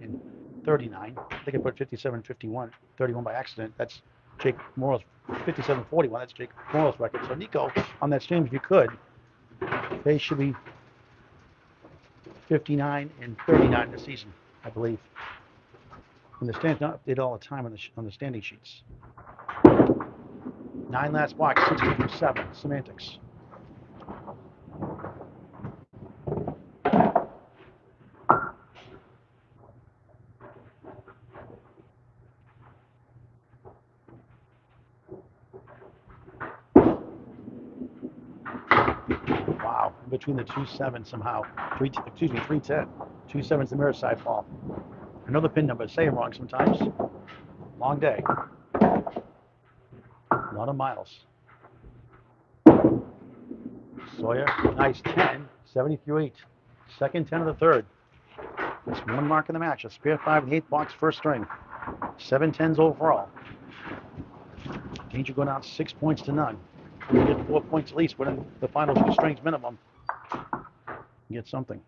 and 39. I think I put 57, 51, 31 by accident. That's Jake Morrow's 57, 41. That's Jake Morrow's record. So Nico, on that stream, if you could, they should be 59 and 39 this season, I believe. And the stands don't update all the time on the standing sheets. 9 last box, 60 through 7. Semantics. Wow, in between the 2-7 somehow. 310. 2-7's the mirror side fall. I know the pin number, say them wrong sometimes. Long day. A lot of miles. Sawyer, nice 10, 70 through 8. Second 10 of the third. That's one mark in the match. A spare 5 in the 8th box, first string. 7 10s overall. Danger going out 6 points to none. You get 4 points at least, winning the final 2 strings minimum. You get something.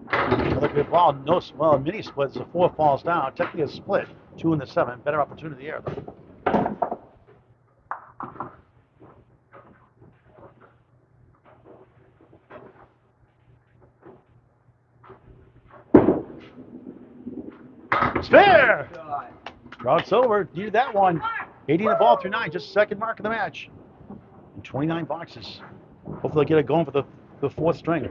Another good ball. No, well, mini splits. The 4 falls down. Technically a split. 2 in the 7. Better opportunity there, though. Spare! Routes over. Needed that one. 80 in the ball through 9. Just second mark of the match. And 29 boxes. Hopefully they'll get it going for the 4th string.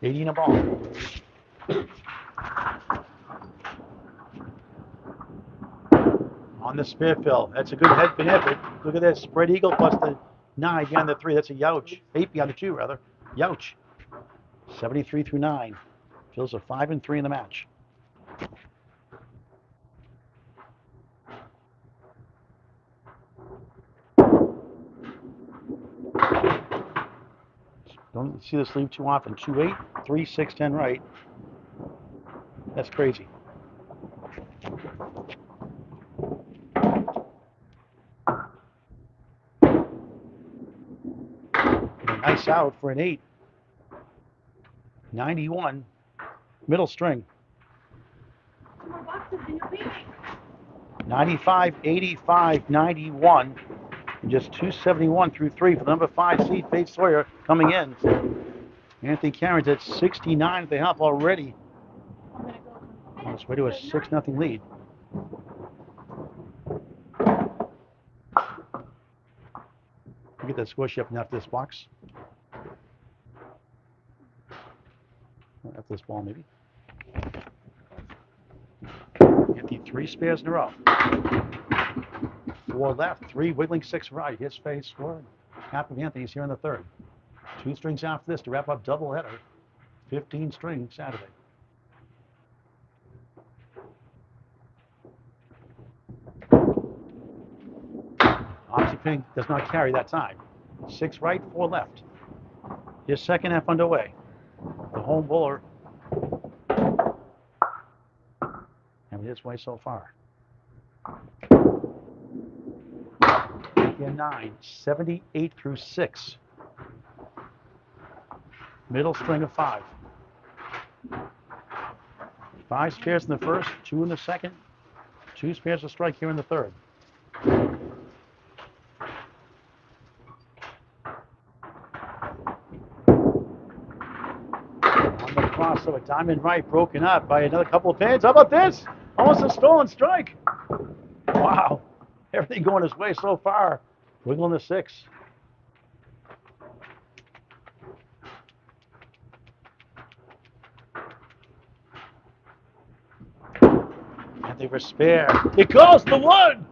$80 in a ball. On the spare fill. That's a good head pin effort. Look at that. Spread eagle plus the 9 behind the 3. That's a youch. 8 behind the 2, rather. Youch. 73 through 9. Fills a 5 and 3 in the match. Don't see this leave too often. 2-8, 3-6, 10 right. That's crazy. Nice out for an 8. 91. Middle string. 95, 85, 91. And just 271 through 3 for the number 5 seed, Faye Sawyer, coming in. Anthony Caron's at 69 at the half already. On its way to a 6-0 lead. We'll get that score sheet up after this box. After this ball, maybe. Anthony, 3 spares in a row. 4 left, 3 wiggling, 6 right. His Faye scored. Half of Anthony's here in the 3rd. 2 strings after this to wrap up doubleheader. 15 string Saturday. Opposite pin does not carry that time. 6 right, 4 left. His second half underway. The home bowler having his way so far. Again, 9, 78 through 6. Middle string of 5. 5 spares in the first, 2 in the second, 2 spares to strike here in the 3rd. On the crossover, diamond right broken up by another couple of pins. How about this? Almost a stolen strike. Wow. Everything going his way so far. Wiggling the 6. Anthony for spare. It goes the 1.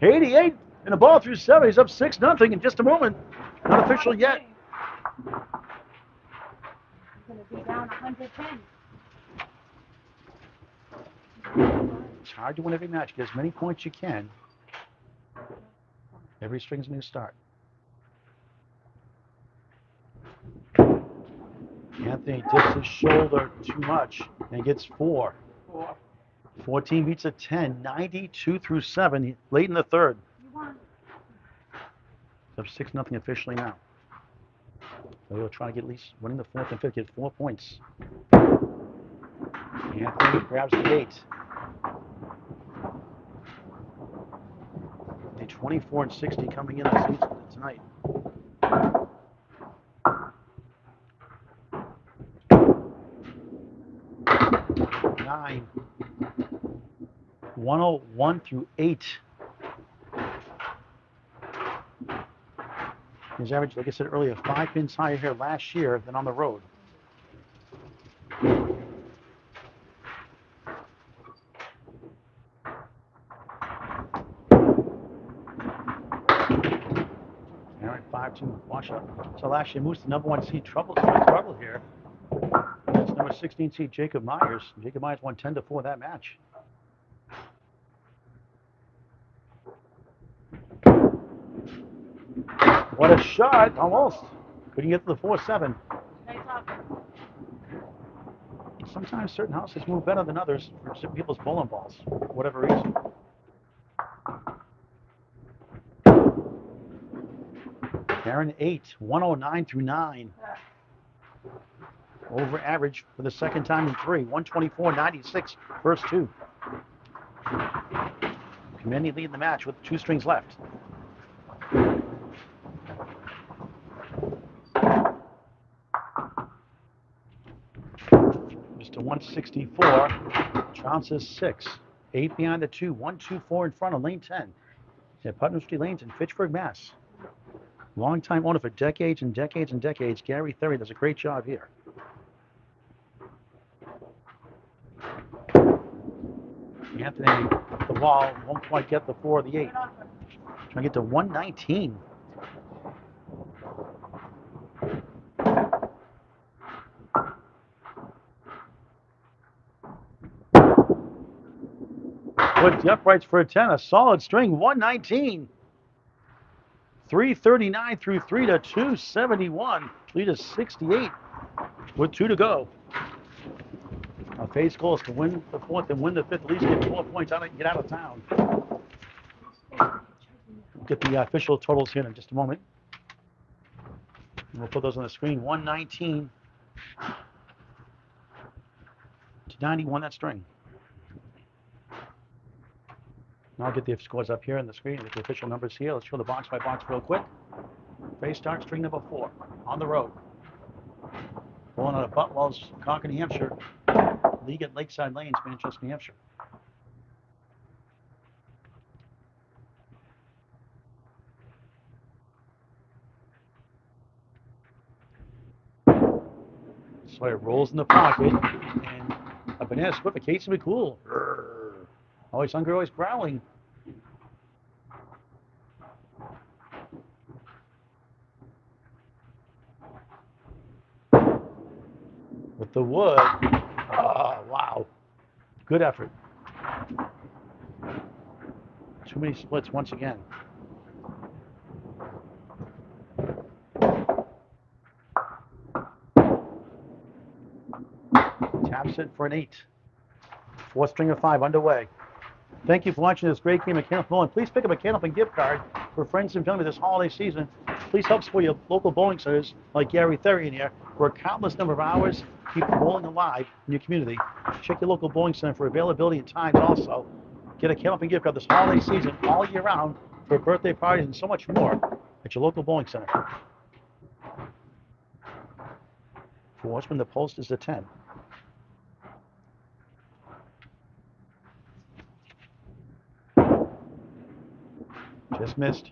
88 and a ball through 7. He's up 6-0 in just a moment. Not official yet. He's going to be down 110. It's hard to win every match. Get as many points you can. Every string's a new start. Anthony dips his shoulder too much and gets 4. 14 beats a 10, 92 through 7, late in the third. It's up 6-0 officially now. So he'll try to get at least winning the fourth and fifth, get 4 points. Anthony grabs the 8. The 24 and 60 coming in on season tonight. Nine. 101 through 8. His average, like I said earlier, 5 pins higher here last year than on the road. All right, 5-2 wash up. So last year, Moose, the number 1 seed, trouble here. That's number 16 seed, Jacob Myers. Jacob Myers won 10-4 that match. What a shot, almost. Couldn't get to the 4-7. Nice offense. Sometimes certain houses move better than others for certain people's bowling balls, for whatever reason. Caron 8, 109 through 9. Over average for the second time in 3, 124.96, first 2. Committee lead the match with 2 strings left. Mr. 164 trounces 6, 8 behind the 2, 124 in front of lane 10 at Putnam Street Lanes in Fitchburg, Mass. Long-time owner for decades and decades and decades, Gary Thury does a great job here. Anthony, the ball, won't quite get the 4 or the 8. Trying to get to 119. Put the uprights for a 10, a solid string, 119. 339 through 3 to 271. Lead is 68 with 2 to go. Now Faye's goal is to win the 4th and win the 5th, at least get 4 points out and get out of town. We'll get the official totals here in just a moment. And we'll put those on the screen. 119 to 91, that string. Now I'll get the scores up here on the screen, get the official numbers here. Let's show the box by box real quick. Faye starts string number 4 on the road. Pulling out of Butwell's, Concord, New Hampshire. League at Lakeside Lanes, Manchester, New Hampshire. Sawyer rolls in the pocket, and a banana split for Casey McCool. Always hungry, always growling. With the wood. Oh, wow. Good effort. Too many splits once again. Taps it for an 8. 4th string of 5 underway. Thank you for watching this great game of Candlepin Bowling. Please pick up a Candlepin gift card for friends and family this holiday season. Please help support your local bowling centers like Gary Thury in here, for a countless number of hours keep bowling alive in your community. Check your local bowling center for availability and times also. Get a Candlepin gift card this holiday season all year round for birthday parties and so much more at your local bowling center. For Watchman, the post is a 10. Just missed.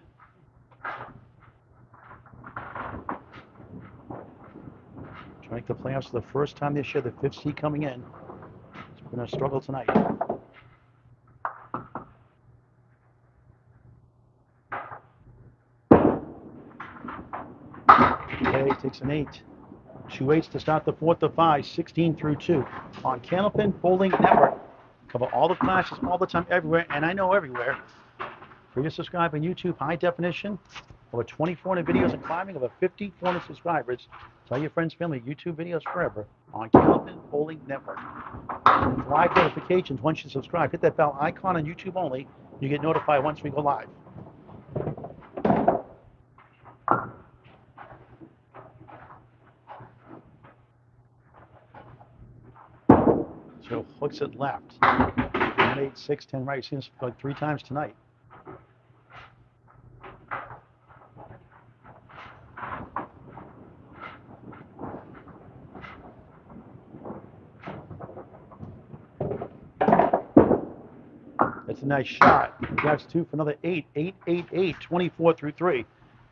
Trying to make the playoffs for the first time this year, the 5th seed coming in. It's been a struggle tonight. Okay, takes an 8. 2 8s to start the 4th of 5, 16 through 2. On Candlepin Bowling Network. Cover all the classes all the time, everywhere, and I know everywhere. Free to subscribe on YouTube, high definition. Over 2,400 videos and climbing, over 5,400 subscribers. Tell your friends, family, YouTube videos forever on Candlepin Bowling Network. Live notifications once you subscribe. Hit that bell icon on YouTube only. You get notified once we go live. So hooks it left. 1, 8, 6, 10 right. You've seen this like 3 times tonight. That's a nice shot. Grabs 2 for another 8. 8, 8, 8, 24 through 3.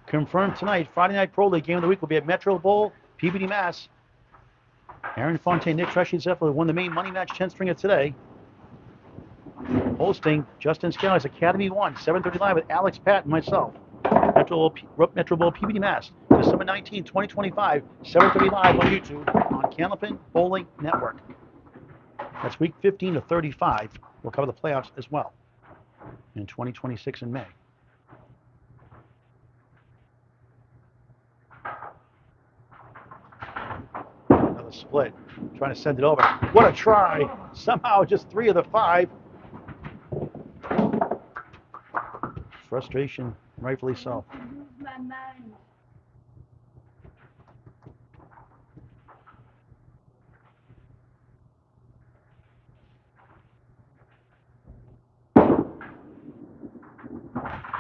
Confirmed tonight, Friday Night Pro League game of the week will be at Metro Bowl, Peabody, Mass. Aaron Fontaine, Nick Treshy Zephyr won the main money match 10 stringer today. Hosting Justin Scally's Academy 1, 7:30 live with Alex Pat and myself. Metro Bowl, Peabody, Mass. December 19, 2025, 7:30 live on YouTube on Candlepin Bowling Network. That's week 15 to 35. We'll cover the playoffs as well in 2026 in May. Another split. Trying to send it over. What a try. Somehow just 3 of the 5. Frustration, rightfully so. My mind.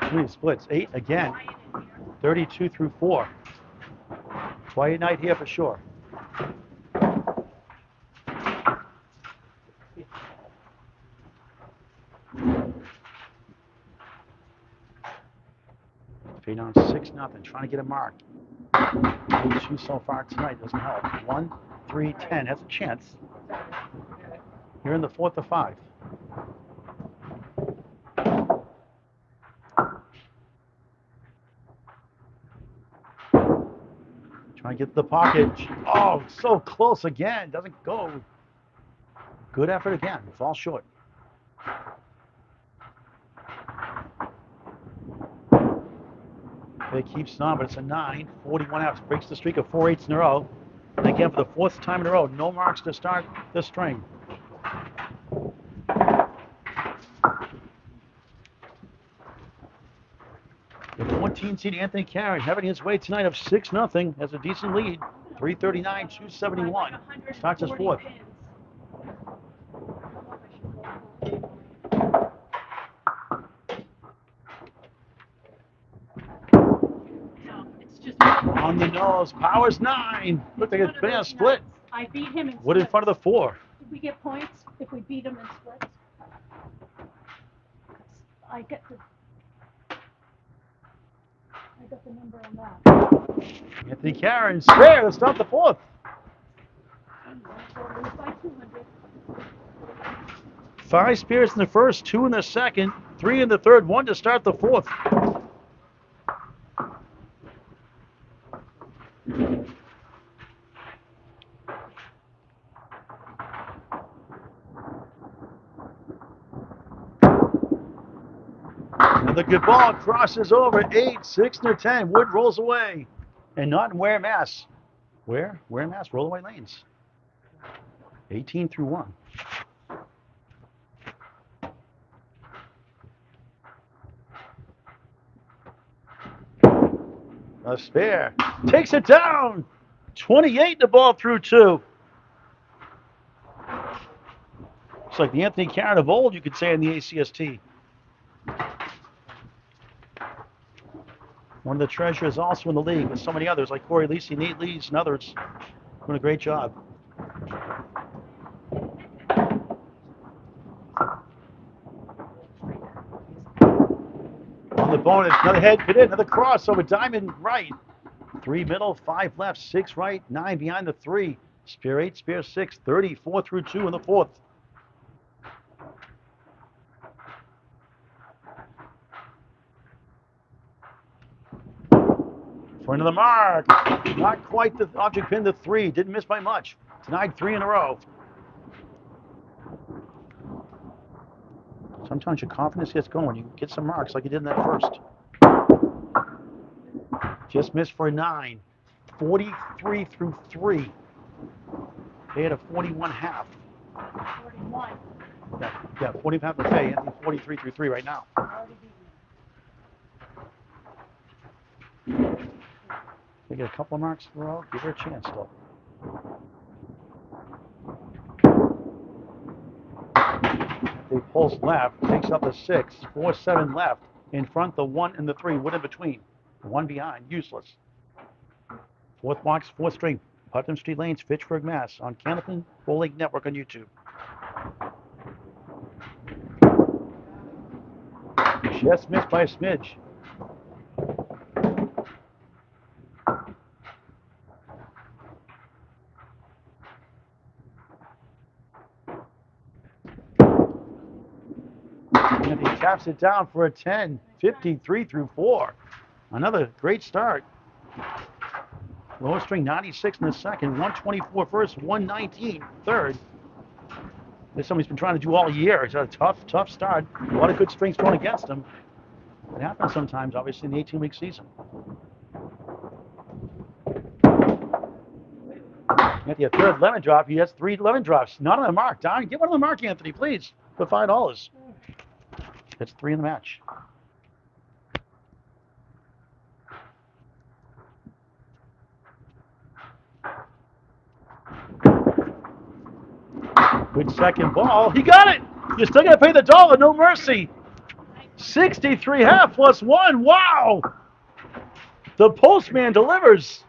Three splits. 8 again. 32 through 4. Quiet night here for sure. Fade on 6-0. Trying to get a mark. 2 so far tonight. Doesn't help. 1, 3, 10. Has a chance. You're in the 4th to 5. Trying to get to the pocket. Oh, so close again. Doesn't go. Good effort again. Falls short. It keeps on, but it's a 9. 41 outs. Breaks the streak of 4 8s in a row. And again, for the 4th time in a row, no marks to start the string. The 14 seed Anthony Caron having his way tonight of 6-0 has a decent lead. 339, 271. Starts his 4th. On the nose, powers 9. Looked like it's been a split. I beat him in Wood in splits. front of the 4. Did we get points if we beat him in splits? I get the number on that. Anthony Caron, spare to start the 4th. So lose by 200. 5 spares in the 1st, 2 in the 2nd, 3 in the 3rd, 1 to start the 4th. Another good ball crosses over 8, 6 or 10. Wood rolls away, and not in Ware, Mass. Ware, Mass, roll away lanes. 18 through 1. A spare takes it down. 28 the ball through 2. It's like the Anthony Caron of old, you could say, in the ACST. One of the treasurers also in the league with so many others like Corey Lisi, Nate Lees, and others. Doing a great job. On the bonus, another head put in, another cross over diamond right. 3 middle, 5 left, 6 right, 9 behind the 3. Spare 8, spare 6, 34 through 2 in the 4th. Front of the mark. Not quite the object pin to 3. Didn't miss by much. Denied 3 in a row. Sometimes your confidence gets going. You get some marks like you did in that first. Just missed for a 9. 43 through 3. They had a 41 half. 41. Yeah, 40 half to Faye. Anthony 43 through 3 right now. Already beaten. They get a couple of marks in a row. Give her a chance still. They pulls left, takes up the 6, 4-7 left. In front, the 1 and the 3, wood in between. The 1 behind, useless. Fourth box, fourth string. Putnam Street Lanes, Fitchburg, Mass. On Candlepin Bowling Network on YouTube. Just missed by a smidge. And he taps it down for a 10, 53 through 4. Another great start. Lowest string 96 in the second, 124 first, 119 third. This is something he's been trying to do all year. It's a tough start. A lot of good strings going against him. It happens sometimes, obviously, in the 18-week season. At the third lemon drop, he has 3 lemon drops. Not on the mark. Don, get one on the mark, Anthony, please. For $5. That's 3 in the match. Good second ball. He got it. You're still going to pay the $1. No mercy. 63 half plus 1. Wow. The postman delivers.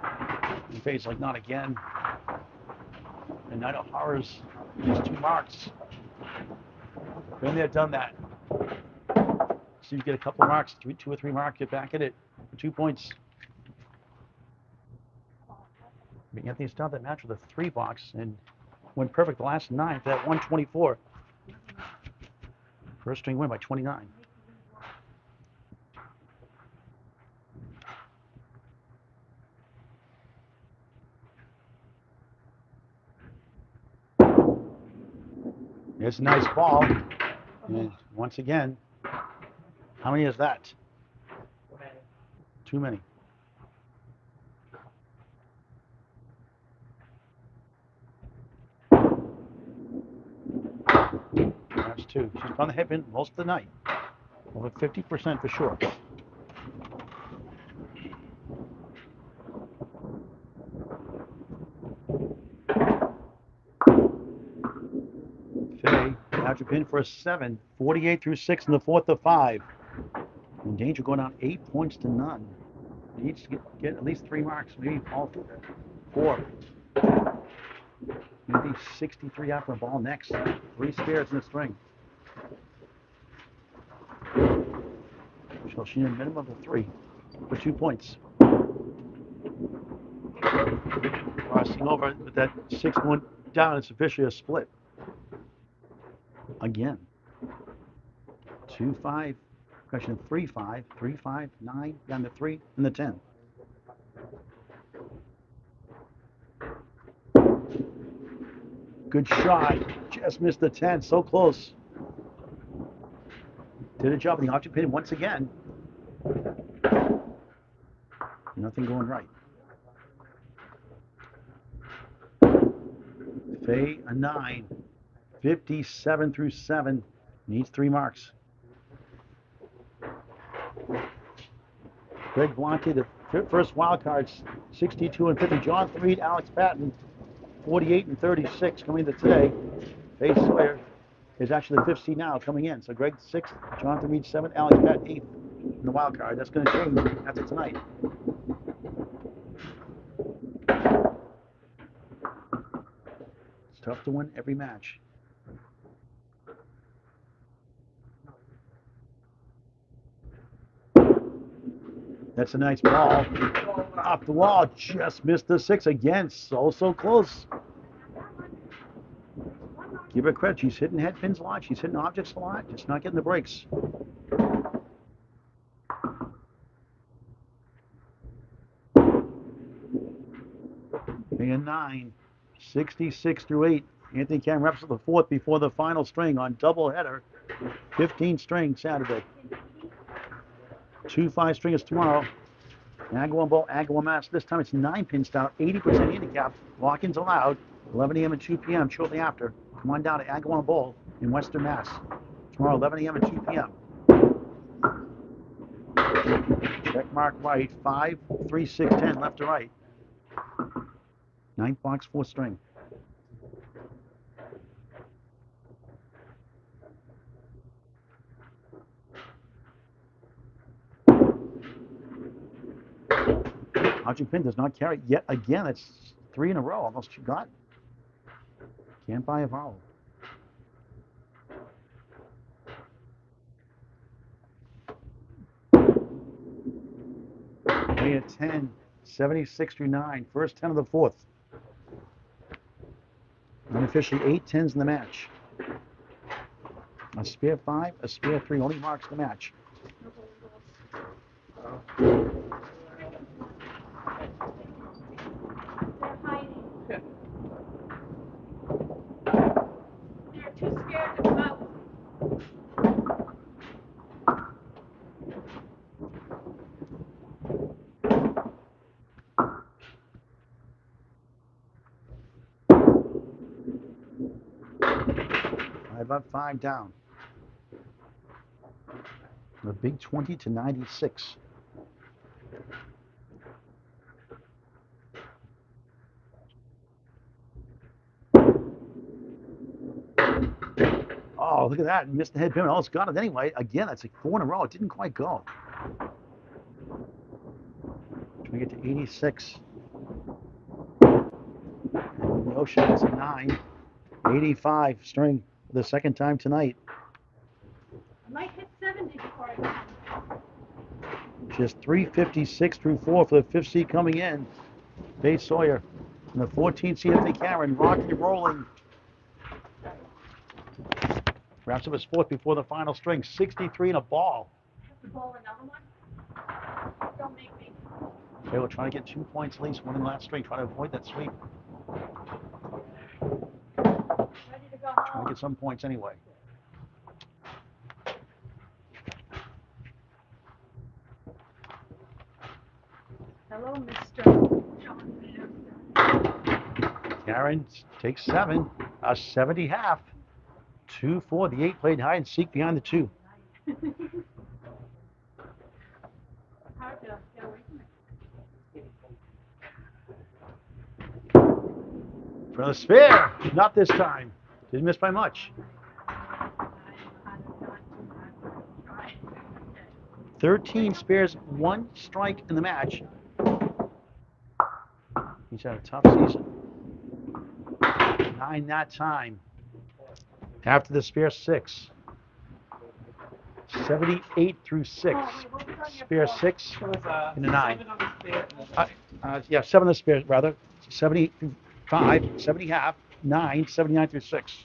And Faye's like, not again. And Night of Horrors, just 2 marks. Been there, done that. So you get a couple of marks, 2 or 3 marks, get back at it for 2 points. Anthony started that match with a 3 box and went perfect the last 9 for that 124. First string win by 29. It's a nice ball. And once again, how many is that? Too many. That's 2. She's on the headwind most of the night. Over 50% for sure. Faye, after pin for a 7. 48 through 6 in the fourth of 5. In danger going down 8 points to none. Needs to get at least 3 marks, maybe all 4. Maybe 63 after a ball next. 3 spares in the string. So she need a minimum of 3 for 2 points. Crossing over with that 6-1 down, it's officially a split. Again. 2-5. Question 3-5, 3-5, 9, down to 3, and the 10. Good shot. Just missed the 10. So close. Did a job in the object pin once again. Nothing going right. Faye, a 9. 57 through 7. Needs 3 marks. Greg Blanke, the first wild cards, 62 and 50. John Threed, Alex Patton, 48 and 36 coming into today. Faye Sawyer is actually the 5th seed now coming in. So Greg 6th, John Threed 7th, Alex Patton 8th in the wild card. That's going to change after tonight. It's tough to win every match. That's a nice ball. Off the wall, just missed the 6 again. So close. Give her credit. She's hitting head pins a lot. She's hitting objects a lot. Just not getting the breaks. A 9. 66 through 8. Anthony Caron wraps up the fourth before the final string on doubleheader. 15 string Saturday. 2 5-stringers tomorrow. Agawam Bowl, Agawam Mass. This time it's 9-pin style, 80% handicap. Walk-ins allowed. 11 a.m. and 2 p.m. shortly after. Come on down to Agawam Bowl in Western Mass. Tomorrow, 11 a.m. and 2 p.m. Check mark right. 5, 3, 6, 10 left to right. 9th box, 4th string. Archie Pin does not carry yet again. It's 3 in a row. Almost you got. Can't buy a vowel. Way at 10, 76 through 9. First 10 of the fourth. Unofficially 8 10s in the match. A spare 5, a spare 3 only marks the match. They're hiding. They're too scared to come out. 5 up, 5 down. The big 20 to 96. Oh, look at that. Missed the head pin. Oh, it's got it anyway. Again, that's like 4 in a row. It didn't quite go. Trying to get to 86. And the ocean is a 9. 85 string for the second time tonight. I might hit 70 before I can. Just 356 through 4 for the 5th seed coming in. Faye Sawyer. And the 14th seed, Anthony Caron, rocking and rolling. Wraps up his 4th before the final string. 63 and a ball. Have to bowl another one? Don't make me. Okay, we're trying to get 2 points at least, 1 in the last string. Trying to avoid that sweep. Ready to go Trying to home. get some points anyway. Hello, Mr. John. Caron takes 7. A 70 half. 2-4. The 8 played hide and seek behind the 2. Hard to get away from it. For the spare. Not this time. Didn't miss by much. 13 spares, 1 strike in the match. He's had a tough season. 9 that time. After the spare 6. 78 through 6. Spare 6 and a 9. Yeah, 7 of the spares rather. 78 through 5, 70 half, 9, 79 through 6.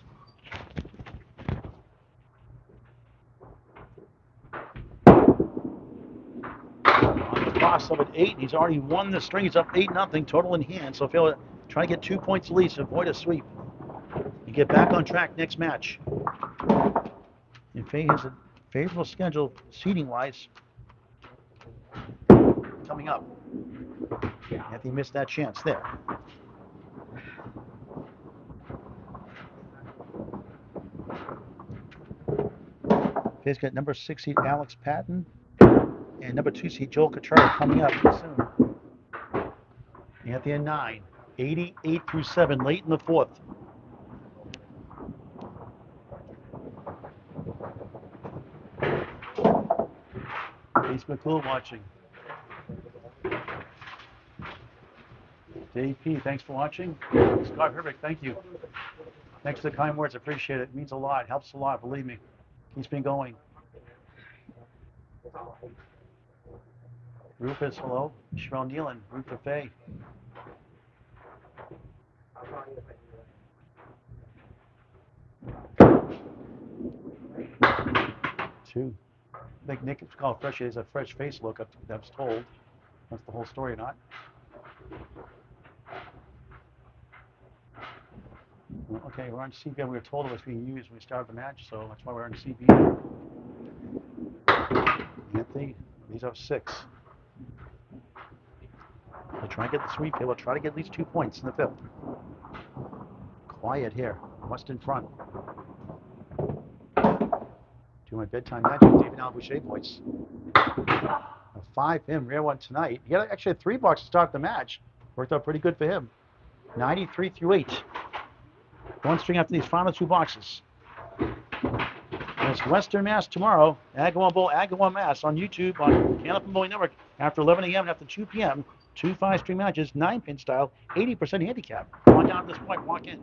On the cross up at 8, he's already won the string. He's up 8-0, total in hand. So Phil try to get 2 points at least, avoid a sweep. You get back on track next match. And Faye has a favorable schedule seeding-wise coming up. Anthony missed that chance there. Faye's got number 6 seed Alex Patton and number 2 seed Joel Cottrell coming up soon. Anthony at 9. 88 through 7, late in the 4th. Ace McCool watching. Dave P, thanks for watching. Scott Herbeck, thank you. Thanks for the kind words, appreciate it. It means a lot, helps a lot, believe me. Keeps me going. Rufus, hello. Sherelle Nealon, root for Faye. Two. I think Nick is called fresh. He has a fresh face look, I was told. That's the whole story or not. Well, okay, we're on CBN. We were told it was being used when we started the match, so that's why we're on CBN. Anthony, these are 6. We'll try and get the sweep here. We'll try to get at least 2 points in the 5th. Quiet here. West in front. Do my bedtime magic, David Alboucher voice. A 5 him, rare one tonight. He had actually a 3 bucks to start the match. Worked out pretty good for him. 93 through 8. 1 string after these final 2 boxes. And it's Western Mass tomorrow. Agawam Bowl, Agawam Mass on YouTube on Candlepin Bowling Network after 11 a.m. and after 2 p.m. 2 5-string matches, 9-pin style, 80% handicap. Come on down to this point, walk in.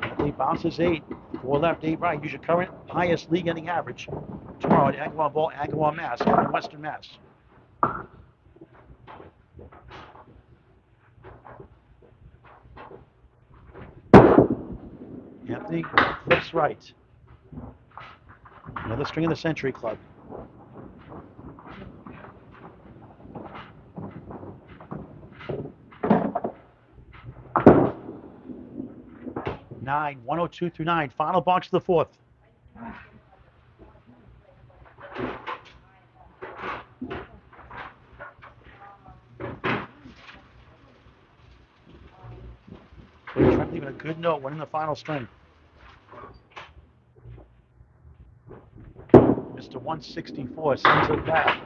Anthony bounces 8. 4 left, 8 right. Use your current highest league ending average. Tomorrow at Agawam Bowl, Agawam Mass in Western Mass. Anthony flips right. Another string in the Century Club. Nine, 102 through 9. Final box of the 4th. They're trying to leave a good note, winning the final string. Mr. 164 sends it back.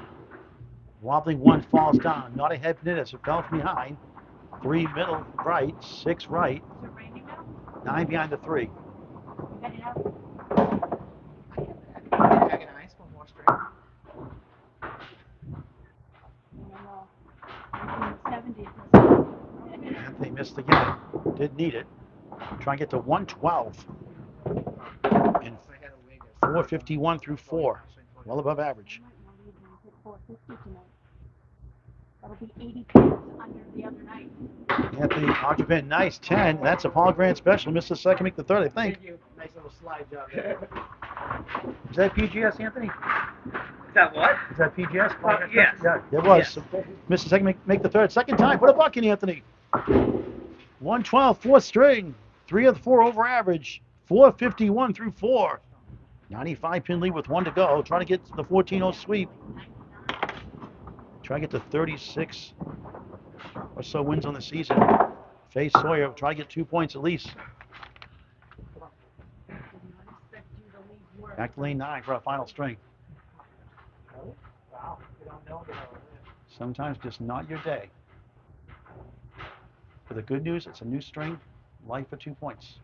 Wobbling 1 falls down. Not a head pin as it fell from behind. 3 middle right, 6 right. Is it raining now? 9 behind the 3. You got it out? Agonize one more string. I don't know. 70 Anthony missed again. Did need it. Try and get to 112. And 451 through 4. Well above average. I might not even hit 450 tonight. That'll be 80 points under the other night. Anthony Archibald, nice 10. That's a Paul Grant special. Missed the second, make the third, I think. Nice little slide job there. Is that PGS, Anthony? Is that what? Is that PGS? Yes. Yeah, it was. Yes. So, missed the second, make the third. Second time, put a buck in, Anthony. 112, 4th string. 3 of the 4 over average. 451 through 4. 95 pin lead with 1 to go. Trying to get the 14-0 sweep. Try to get to 36 or so wins on the season. Faye Sawyer try to get 2 points at least. Back to lane 9 for our final string. Wow. You don't know that. Sometimes just not your day. But the good news, it's a new string, life for 2 points.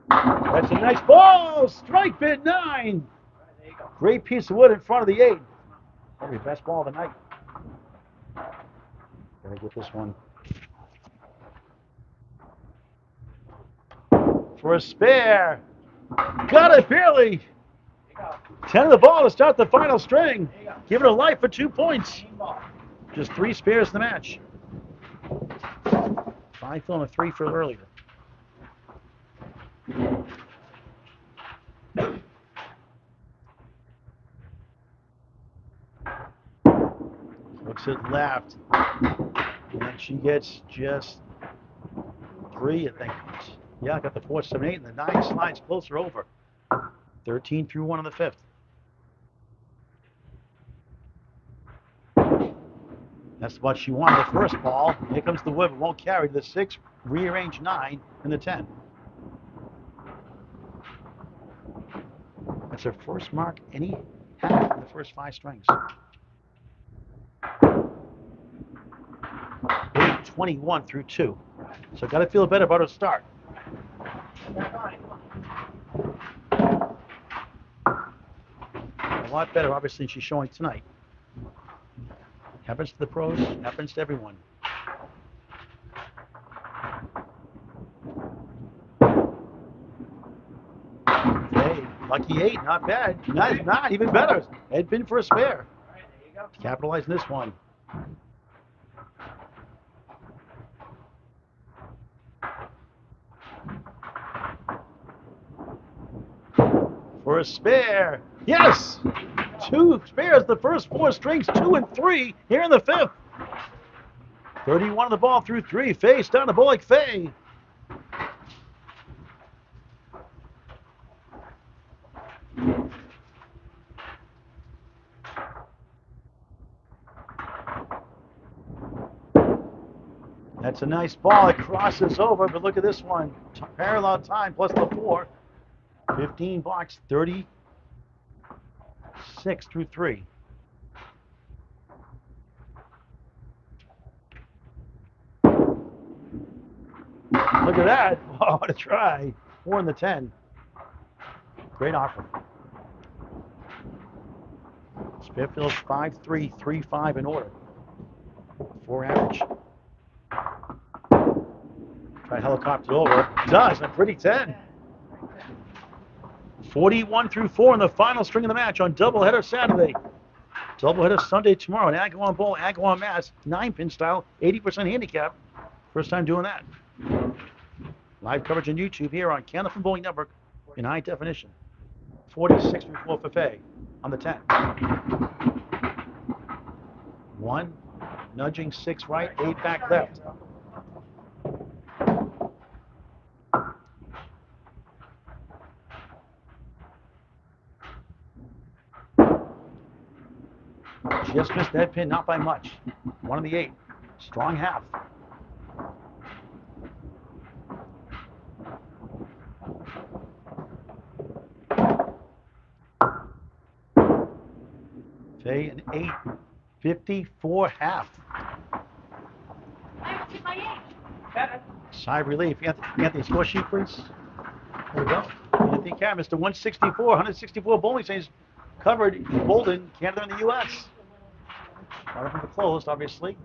That's a nice ball. Strike bid 9. Great piece of wood in front of the 8. Probably best ball of the night. Gotta get this one. For a spare. Got it barely. 10 of the ball to start the final string. Give it a life for 2 points. Just 3 spares in the match. 5 filling a 3 for earlier. Looks it left. And she gets just 3, I think. Yeah, got the 4, 7, 8, and the 9 slides closer over. 13 through 1 on the 5th. That's what she wanted the first ball. Here comes the wood, but won't carry the 6, rearrange 9, and the 10. That's her first mark any half in the first 5 strings. 21 through 2. So got to feel better about her start. A lot better, obviously, than she's showing tonight. Happens to the pros, happens to everyone. Hey, lucky 8, not bad. Nice, not even better. Head pin for a spare. Capitalize on this one. for a spare. Yes! 2 spares, the first 4 strings, 2 and 3 here in the 5th. 31 of the ball through 3. Faye starting to bowl like Faye. That's a nice ball. It crosses over, but look at this one. Parallel time plus the 4. 15 blocks, 36 through 3. Look at that. Oh, what a try. 4 in the 10. Great offer. Spiffield's 5-3, 3-5 in order. 4 average. Try helicopter over. Does. A pretty 10. 41 through 4 in the final string of the match on doubleheader Saturday. Doubleheader Sunday tomorrow in Agawam Bowl, Agawam, Mass. 9-pin style, 80% handicap. First time doing that. Live coverage on YouTube here on Candlepin Bowling Network in high definition. 46 through 4 for Faye on the 10. 1, nudging 6 right, 8 back left. Just missed that pin, not by much. 1 on the 8. Strong half. Faye an 8.54 half. Sigh of relief. Anthony, score sheet, please. There we go. Anthony Caron, Mr. 164, 164 bowling saints covered in Bolden, Canada, and the U.S. Right up in the closed, obviously.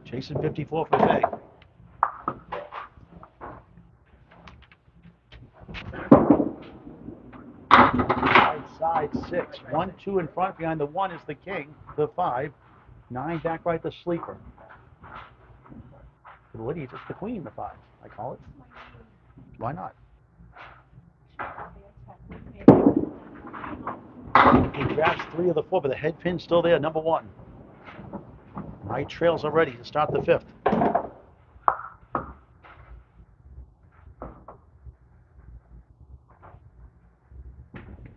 Chasing 54 for Faye. Right side 6. 1, 2 in front. Behind the 1 is the king. The 5. 9 back right, the sleeper. For the ladies, it's the queen, the 5. I call it. Why not? He grabs 3 of the 4, but the head pin's still there, number 1. White trails are ready to start the 5th.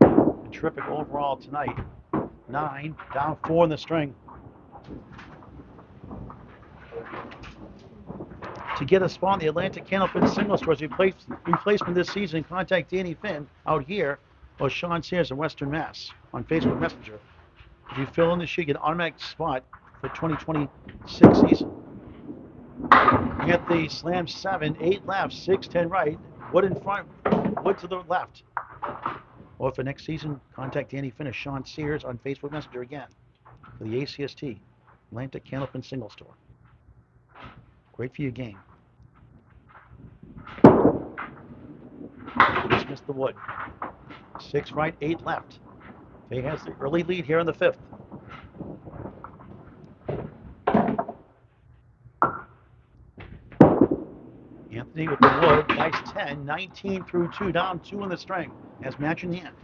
A terrific overall tonight. 9, down 4 in the string. To get a spot in the Atlantic Candlepin Single Stores replacement this season, contact Danny Finn out here or Sean Sears in Western Mass on Facebook Messenger. If you fill in the sheet, you get an automatic spot for 2026 season. You get the Slam 7, 8 left, 6, 10 right, wood in front, wood to the left. Or for next season, contact Danny Finn or Sean Sears on Facebook Messenger again for the ACST, Atlantic Candlepin Single Store. Great for your game. Just missed the wood. 6 right, 8 left. Faye has the early lead here in the 5th. Anthony with the wood, nice 10, 19 through 2, down 2 in the string. Has match in hand.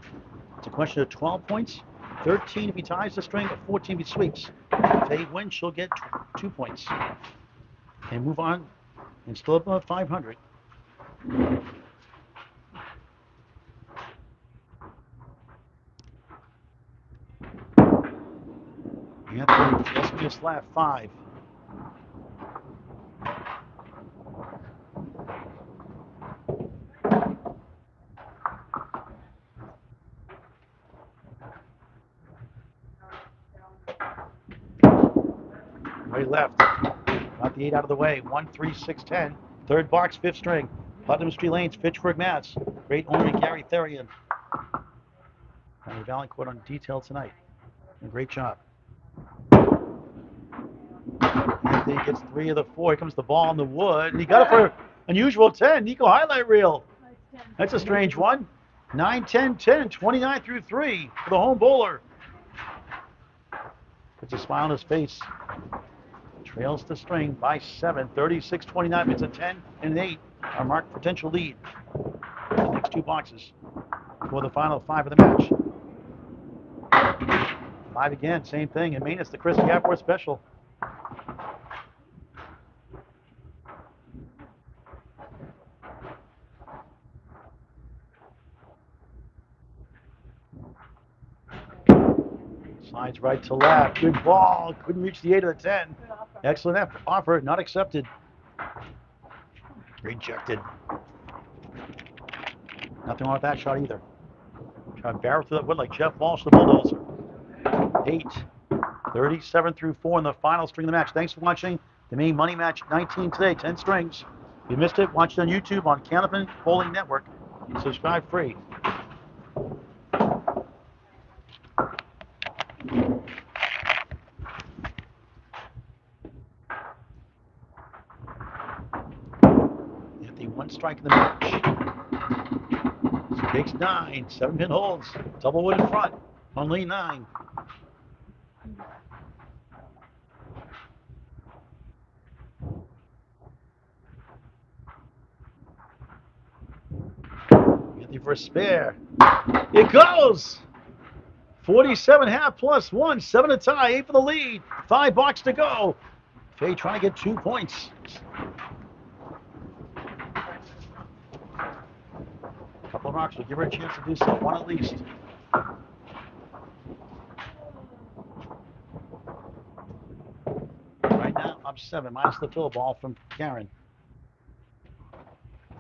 It's a question of 12 points, 13 if he ties the string, or 14 if he sweeps. If Faye wins, she'll get 2 points. And move on, and still above 500. Anthony just missed lap 5. Right left. Got the 8 out of the way. 1, 3, 6, 10. Third box, 5th string. Putnam Street Lanes-Fitchburg, Mass. Great owner Gary Therian. And Valancourt on detail tonight. A great job. Anthony gets 3 of the 4. Here comes the ball on the wood. And he got it for unusual 10. Nico highlight reel. That's a strange one. 9, 10, 10. 29 through 3 for the home bowler. Puts a smile on his face. Trails the string by 7. 36-29. It's a 10 and an 8. our marked potential lead. The next 2 boxes for the final 5 of the match. 5 again, same thing. And Maine, it's the Chris Gapworth special. Slides right to left. Good ball. Couldn't reach the 8 of the 10. Excellent offer. Not accepted. Rejected. Nothing wrong with that shot either. Try to barrel through that wood like Jeff Walsh, the bulldozer. 8. 37 through 4 in the final string of the match. Thanks for watching the Maine Money Match 19 today. 10 strings. If you missed it, watch it on YouTube on Candlepin Bowling Network. Subscribe free. Anthony, 1 strike in the match. Takes 9. 7-pin holds. Double wood in front on lane 9. Anthony for a spare. It goes! 47.5 plus 1. 7 to tie. 8 for the lead. 5 box to go. Faye trying to get 2 points. A couple of rocks will give her a chance to do so. 1 at least. Right now, up 7, minus the fill ball from Caron.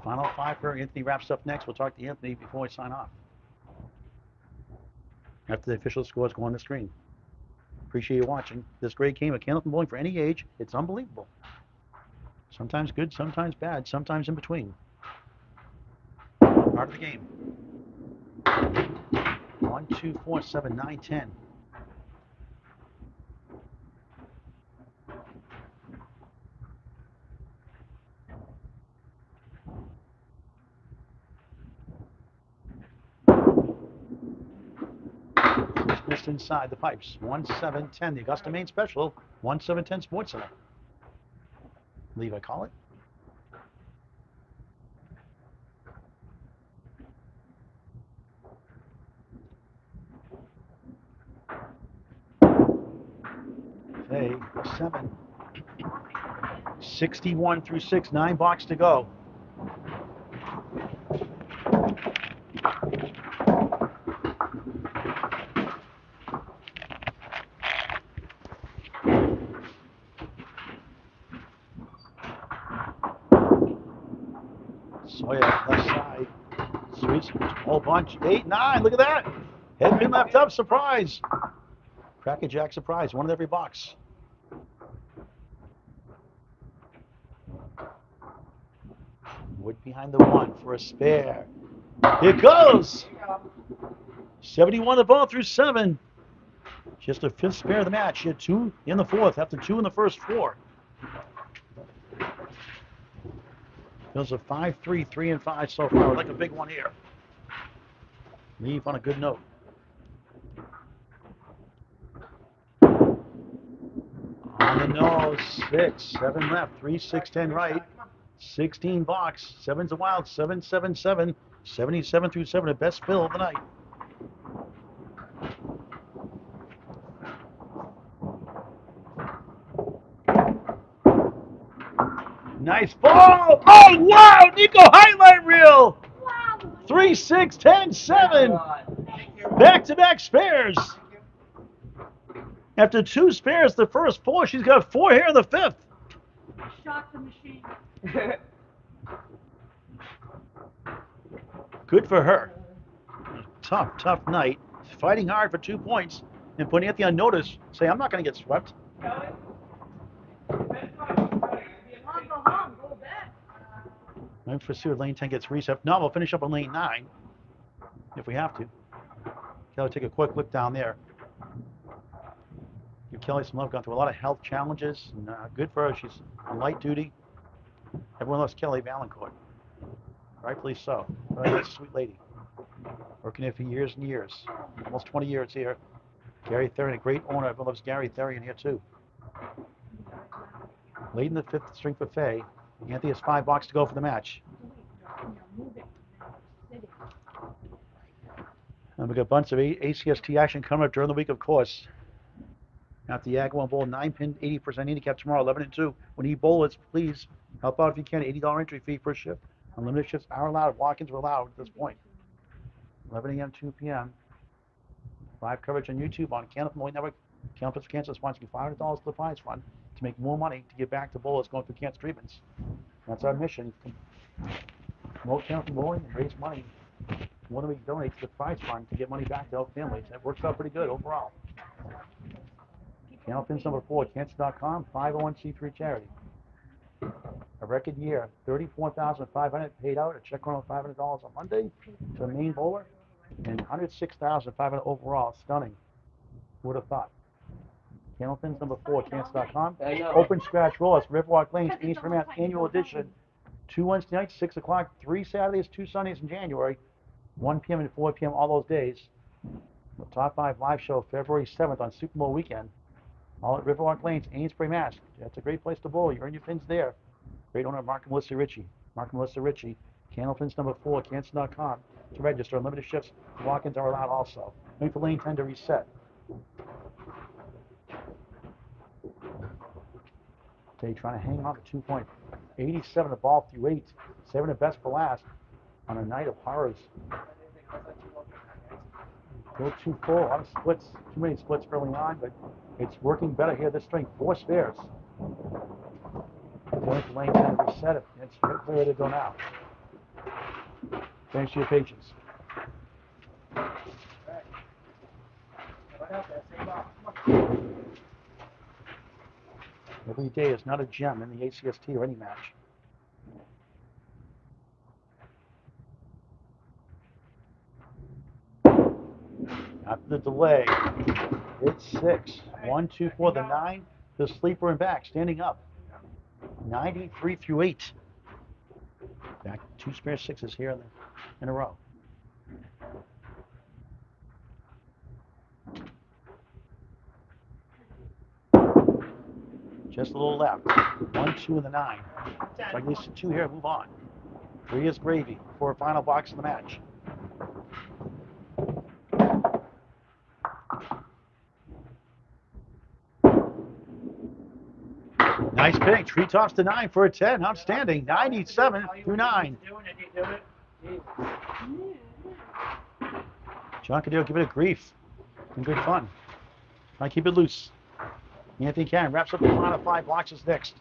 Final 5 for Anthony wraps up next. We'll talk to Anthony before we sign off. After the official scores go on the screen. Appreciate you watching this great game of Candlepin bowling for any age. It's unbelievable. Sometimes good, sometimes bad, sometimes in between. Part of the game. 1, 2, 4, 7, 9, 10. Just inside the pipes. 1, 7, 10. The Augusta Maine Special. 1, 7, 10 Sports Center. Believe I call it. Faye, 7. 61 through 6. 9 box to go. Sawyer, left side. Sweet, whole bunch. 8, 9, look at that. Head pin left up, surprise. Crackerjack surprise, 1 in every box. Wood behind the 1 for a spare. It goes. 71 the ball through 7. Just a 5th spare of the match. She had 2 in the 4th after 2 in the first 4. Those are 5, 3, 3, and 5 so far. We'd like a big one here. Leave on a good note. On the nose, 6, 7 left, 3, 6, 10 right, 16 box, 7's a wild, 7, 7, 7, 77 through 7, the best fill of the night. Nice ball! Oh wow, Nico highlight reel! 3, 6, 10, 7. Back-to-back spares. After 2 spares the first 4, she's got 4 here in the 5th. Shot the machine. Good for her. Tough night. Fighting hard for 2 points and putting Anthony on notice. Say, I'm not going to get swept. I'm for sure lane 10 gets reset. No, we'll finish up on lane 9 if we have to. Kelly, take a quick look down there. Give Kelly some love. Gone through a lot of health challenges. And, good for her. She's on light duty. Everyone loves Kelly Valancourt. Rightfully so. That's a sweet lady. Working here for years and years. Almost 20 years here. Gary Therian, a great owner. Everyone loves Gary Therian here too. Late in the 5th string for Faye. Anthony has 5 box to go for the match. And we got a bunch of ACST action coming up during the week, of course. At the Ag 1 Bowl, 9-pin, 80% handicap tomorrow, 11 and 2. When you bowl it, please help out if you can. $80 entry fee per shift. Unlimited shifts are allowed. Walk-ins are allowed at this point. 11 a.m., 2 p.m. Live coverage on YouTube on Candlepin Network. Candlepin Cancer sponsors $500 to the prize fund to make more money to give back to bowlers going through cancer treatments. That's our mission. Promote Candlepin bowling and raise money. More than we donate to the prize fund to get money back to help families. That works out pretty good overall. Candlepin's number 4, cancer.com, 501c3 charity. A record year, $34,500 paid out, a check on $500 on Monday to the main bowler, and $106,500 overall. Stunning. Who would have thought? Candlepin's number 4, cancer.com. Open scratch rollers, Riverwalk Lanes, Amesbury, Mass. Annual edition. 2 Wednesday nights, 6 o'clock, 3 Saturdays, 2 Sundays in January, 1 p.m. and 4 p.m. all those days. The top 5 live show February 7th on Super Bowl weekend. All at Riverwalk Lanes, Amesbury, Mass. That's a great place to bowl. You earn your pins there. Great owner, Mark and Melissa Ritchie. Mark and Melissa Ritchie. Candlepin's number 4, cancer.com. To register, unlimited shifts, walk-ins are allowed also. Wait for lane 10 to reset. Okay, trying to hang on to 2.87 the ball through 8. Saving the best for last on a night of horrors. Go too full, a lot of splits, too many splits early on, but it's working better here this string. 4 spares. Going for lane 10 to reset it. It's clear to go now. Thanks for your patience. Every day is not a gem in the ACST or any match. After the delay, it's 6. 1, 2, 4, the 9, the sleeper and back, standing up. 93 through 8. Back 2 spare 6s here in a row. Just a little left. 1, 2, and the 9. If I can get 2 here, move on. 3 is gravy for a final box of the match. Nice pick. Treetops to 9 for a 10. Outstanding. 97 through 9. John Cadillo, give it a grief. And good fun. Try to keep it loose. Anthony Caron wraps up the final 5 boxes next.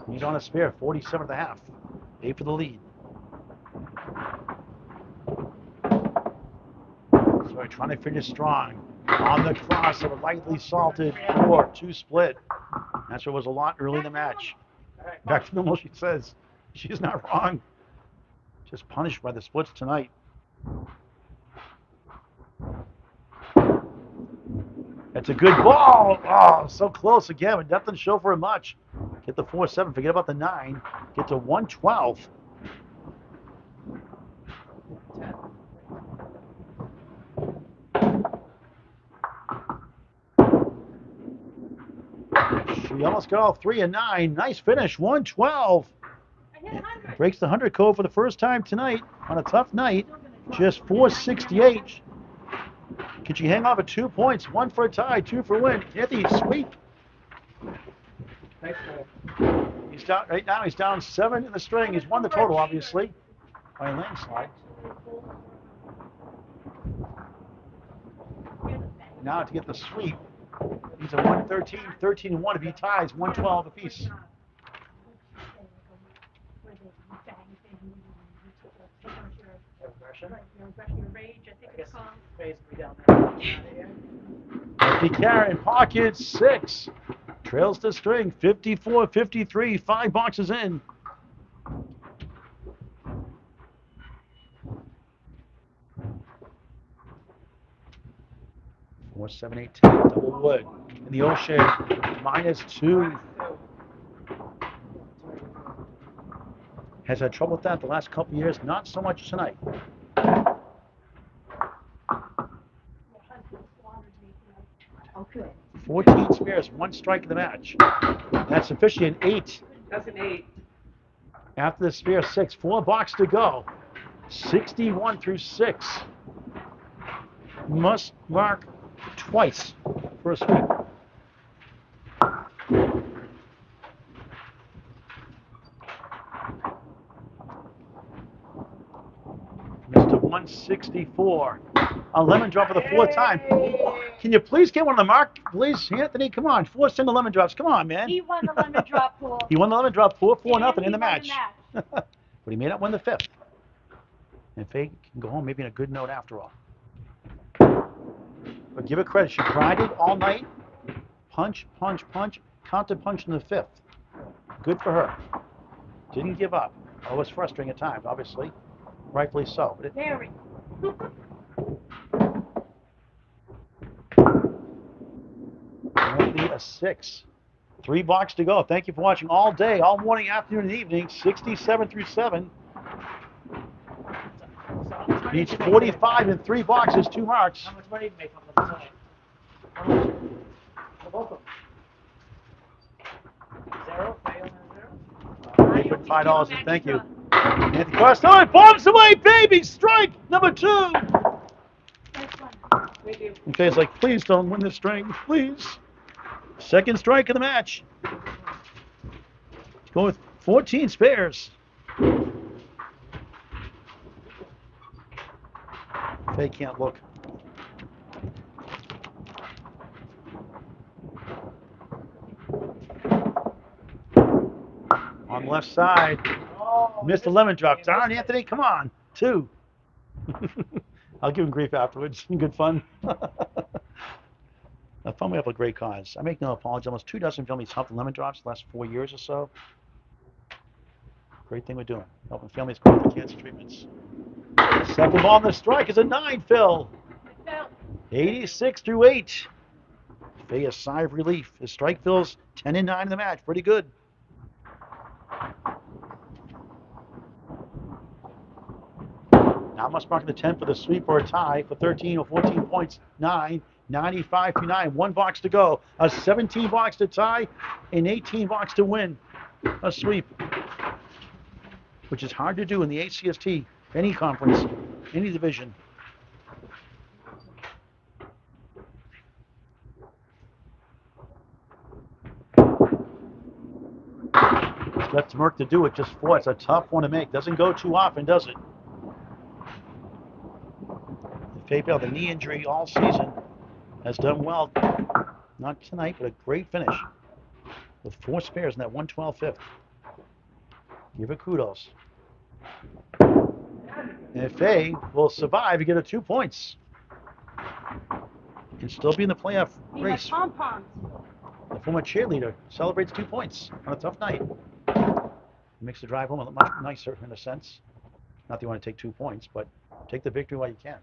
He's on a spare, 47.5. 8 for the lead. So trying to finish strong. On the cross of a lightly salted 4, 2 split. That's what was a lot early in the match. Back to normal, she says. She's not wrong. Just punished by the splits tonight. That's a good ball. Oh, so close again, but nothing to show for it much. Get the 4-7, forget about the 9. Get to 112. She almost got all 3 and 9. Nice finish, 112. Breaks the 100 code for the first time tonight on a tough night. Just 468. Can she hang off at 2 points? 1 for a tie, 2 for a win. Anthony, sweep. He's down right now. He's down 7 in the string. He's won the total, obviously, by a landslide. Now to get the sweep, he's a 113, 13 and 1. If he ties, 112 apiece. Anthony Caron, pocket 6. Trails the string, 54-53, 5 boxes in. 4, 7, 8, 10, double wood. In the ocean, -2. Has had trouble with that the last couple of years, not so much tonight. Okay. 14 spares, 1 strike in the match. That's officially an 8. That's an 8. After the spare 6, 4 boxes to go. 61 through 6. must mark twice for a sweep. Mr. 164. A lemon drop for the fourth time. Can you please get one on the mark, please, Anthony? Come on, 4 single lemon drops. Come on, man. He won the lemon drop pool. He won the lemon drop 4-0 And in he the won match. the match. But he may not win the fifth. And Faye can go home maybe in a good note after all. But give her credit. She grinded all night. Punch, punch, punch. Counter punch in the fifth. Good for her. Didn't give up. Oh, it was frustrating at times, obviously. Rightfully so. But Very. Anthony, a 6. 3 blocks to go. Thank you for watching all day, all morning, afternoon, and evening. 67 through 7. Needs 45 in 3 boxes, 2 marks. How much money do you make on the side? How much? For both of them. 0? Pay on that 0? $5 and thank you. Anthony Costello bombs away, baby! Strike number 2! And Faye's like, please don't win this string, please. Second strike of the match. Go with 14 spares. Faye can't look. On left side, missed the lemon drop. Darn, Anthony, come on. 2. I'll give him grief afterwards. Good fun. A fun way up a great cause. I make no apology. Almost 2 dozen families helped the lemon drops the last 4 years or so. Great thing we're doing. Helping families go through cancer treatments. Second ball on the strike is a 9, Phil. 86 through 8. Faye, a sigh of relief. His strike fills 10 and 9 in the match. Pretty good. Now must mark the 10 for the sweep or a tie for 13 or 14 points. 9, 95 through 9. 1 box to go. A 17 box to tie, an 18 box to win. A sweep, which is hard to do in the ACST, any conference, any division. He's got some work to do with just 4. It's a tough one to make. Doesn't go too often, does it? Faye Bell, the knee injury all season, has done well. Not tonight, but a great finish with 4 spares in that 112 fifth. Give her kudos. And Faye will survive and get her 2 points. And still be in the playoff race. Pom-poms. The former cheerleader celebrates 2 points on a tough night. Makes the drive home a much nicer in a sense. Not that you want to take 2 points, but take the victory while you can.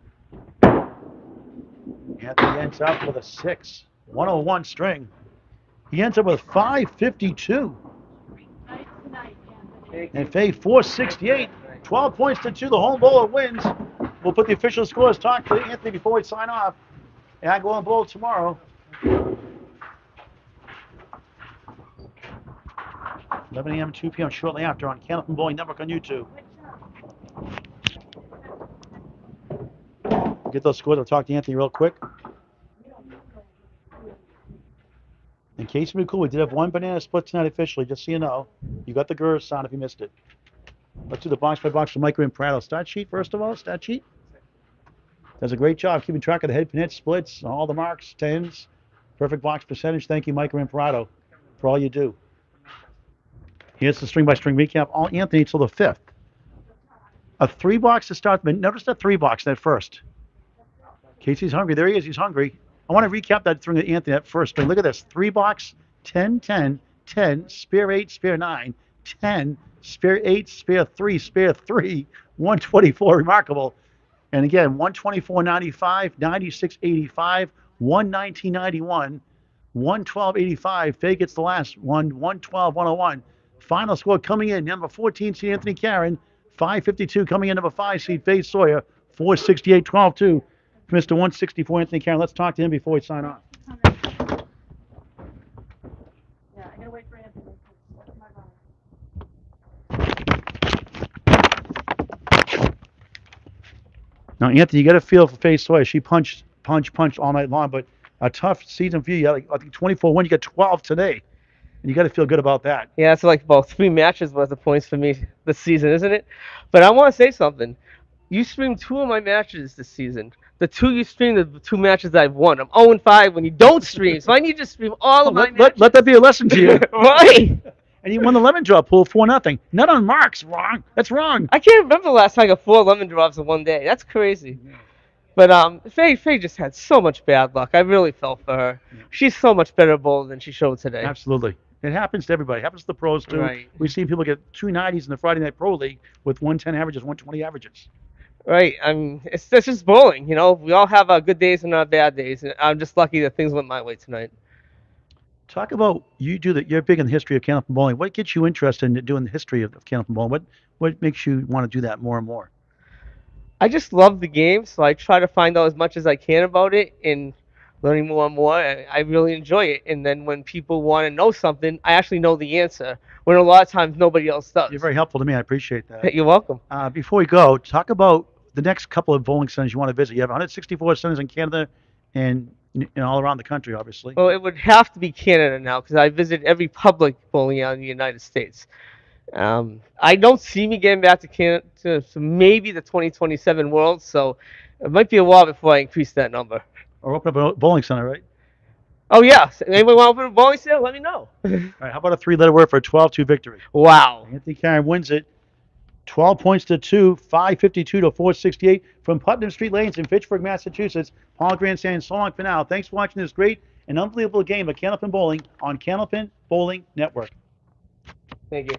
Anthony ends up with a 6. 101 string. He ends up with 552. Nice tonight, Anthony. And Faye 468. 12 points to 2. The home bowler wins. We'll put the official scores. Talk to Anthony before we sign off. And I go on bowl tomorrow. 11 a.m. 2 p.m. shortly after on Candlepin Bowling Network on YouTube. Get those scores. I'll talk to Anthony real quick. In case we cool, we did have 1 banana split tonight officially, just so you know. You got the GURS sound if you missed it. Let's do the box by box for Micro and Prado. Stat sheet, first of all, stat sheet. Does a great job keeping track of the head pin hit splits, all the marks, 10s, perfect box percentage. Thank you, Micro and Prado, for all you do. Here's the string by string recap. All Anthony till the 5th. A 3 box to start. Notice that 3 box that first. Casey's hungry. There he is. He's hungry. I want to recap that string to Anthony, that first string. Look at this. 3 box, 10, 10, 10, spare 8, spare 9, 10, spare 8, spare 3, spare 3, 124. Remarkable. And again, 124.95, 96.85, 119.91, 112.85. Faye gets the last one, 112.101. Final score coming in, number 14 seed Anthony Caron, 552 coming in, number 5 seed Faye Sawyer, 468.12.2. Mr. 164 Anthony Caron. Let's talk to him before we sign off. Yeah, I gotta wait for Anthony. That's my Now, Anthony, you got to feel for Faye Sawyer. She punched punch all night long. But a tough season for you. You had, like, I think 24 wins. You got 12 today, and you got to feel good about that. Yeah, it's like about 3 matches worth of points for me this season, isn't it? But I want to say something. You streamed 2 of my matches this season. The 2 you streamed are the 2 matches that I've won. I'm 0-5 when you don't stream, so I need you to stream all of Well, my matches. let that be a lesson to you. Right. And you won the lemon drop pool 4-0. Not on marks. Wrong. That's wrong. I can't remember the last time I got 4 lemon drops in one day. That's crazy. But Faye just had so much bad luck. I really felt for her. She's so much better bowler than she showed today. Absolutely. It happens to everybody. It happens to the pros too. Right. We've seen people get 290s in the Friday Night Pro League with 110 averages, 120 averages. Right. I mean, that's just bowling. You know, we all have our good days and our bad days, and I'm just lucky that things went my way tonight. Talk about you're big in the history of Candlepin bowling. What gets you interested in doing the history of Candlepin bowling? What makes you want to do that more and more? I just love the game, so I try to find out as much as I can about it and learning more and more. I really enjoy it. And then when people want to know something, I actually know the answer, when a lot of times nobody else does. You're very helpful to me. I appreciate that. You're welcome. Before we go, talk about the next couple of bowling centers you want to visit. You have 164 centers in Canada and all around the country, obviously. Well, it would have to be Canada now because I visit every public bowling alley in the United States. I don't see me getting back to Canada to maybe the 2027 World, so it might be a while before I increase that number. Or open up a bowling center, right? Oh, yeah. Anybody want to open a bowling center? Let me know. All right, how about a 3-letter word for a 12-2 victory? Wow. Anthony Caron wins it 12 points to 2, 552 to 468 from Putnam Street Lanes in Fitchburg, Massachusetts. Paul Grandstand, so long for now. Thanks for watching this great and unbelievable game of Candlepin Bowling on Candlepin Bowling Network. Thank you.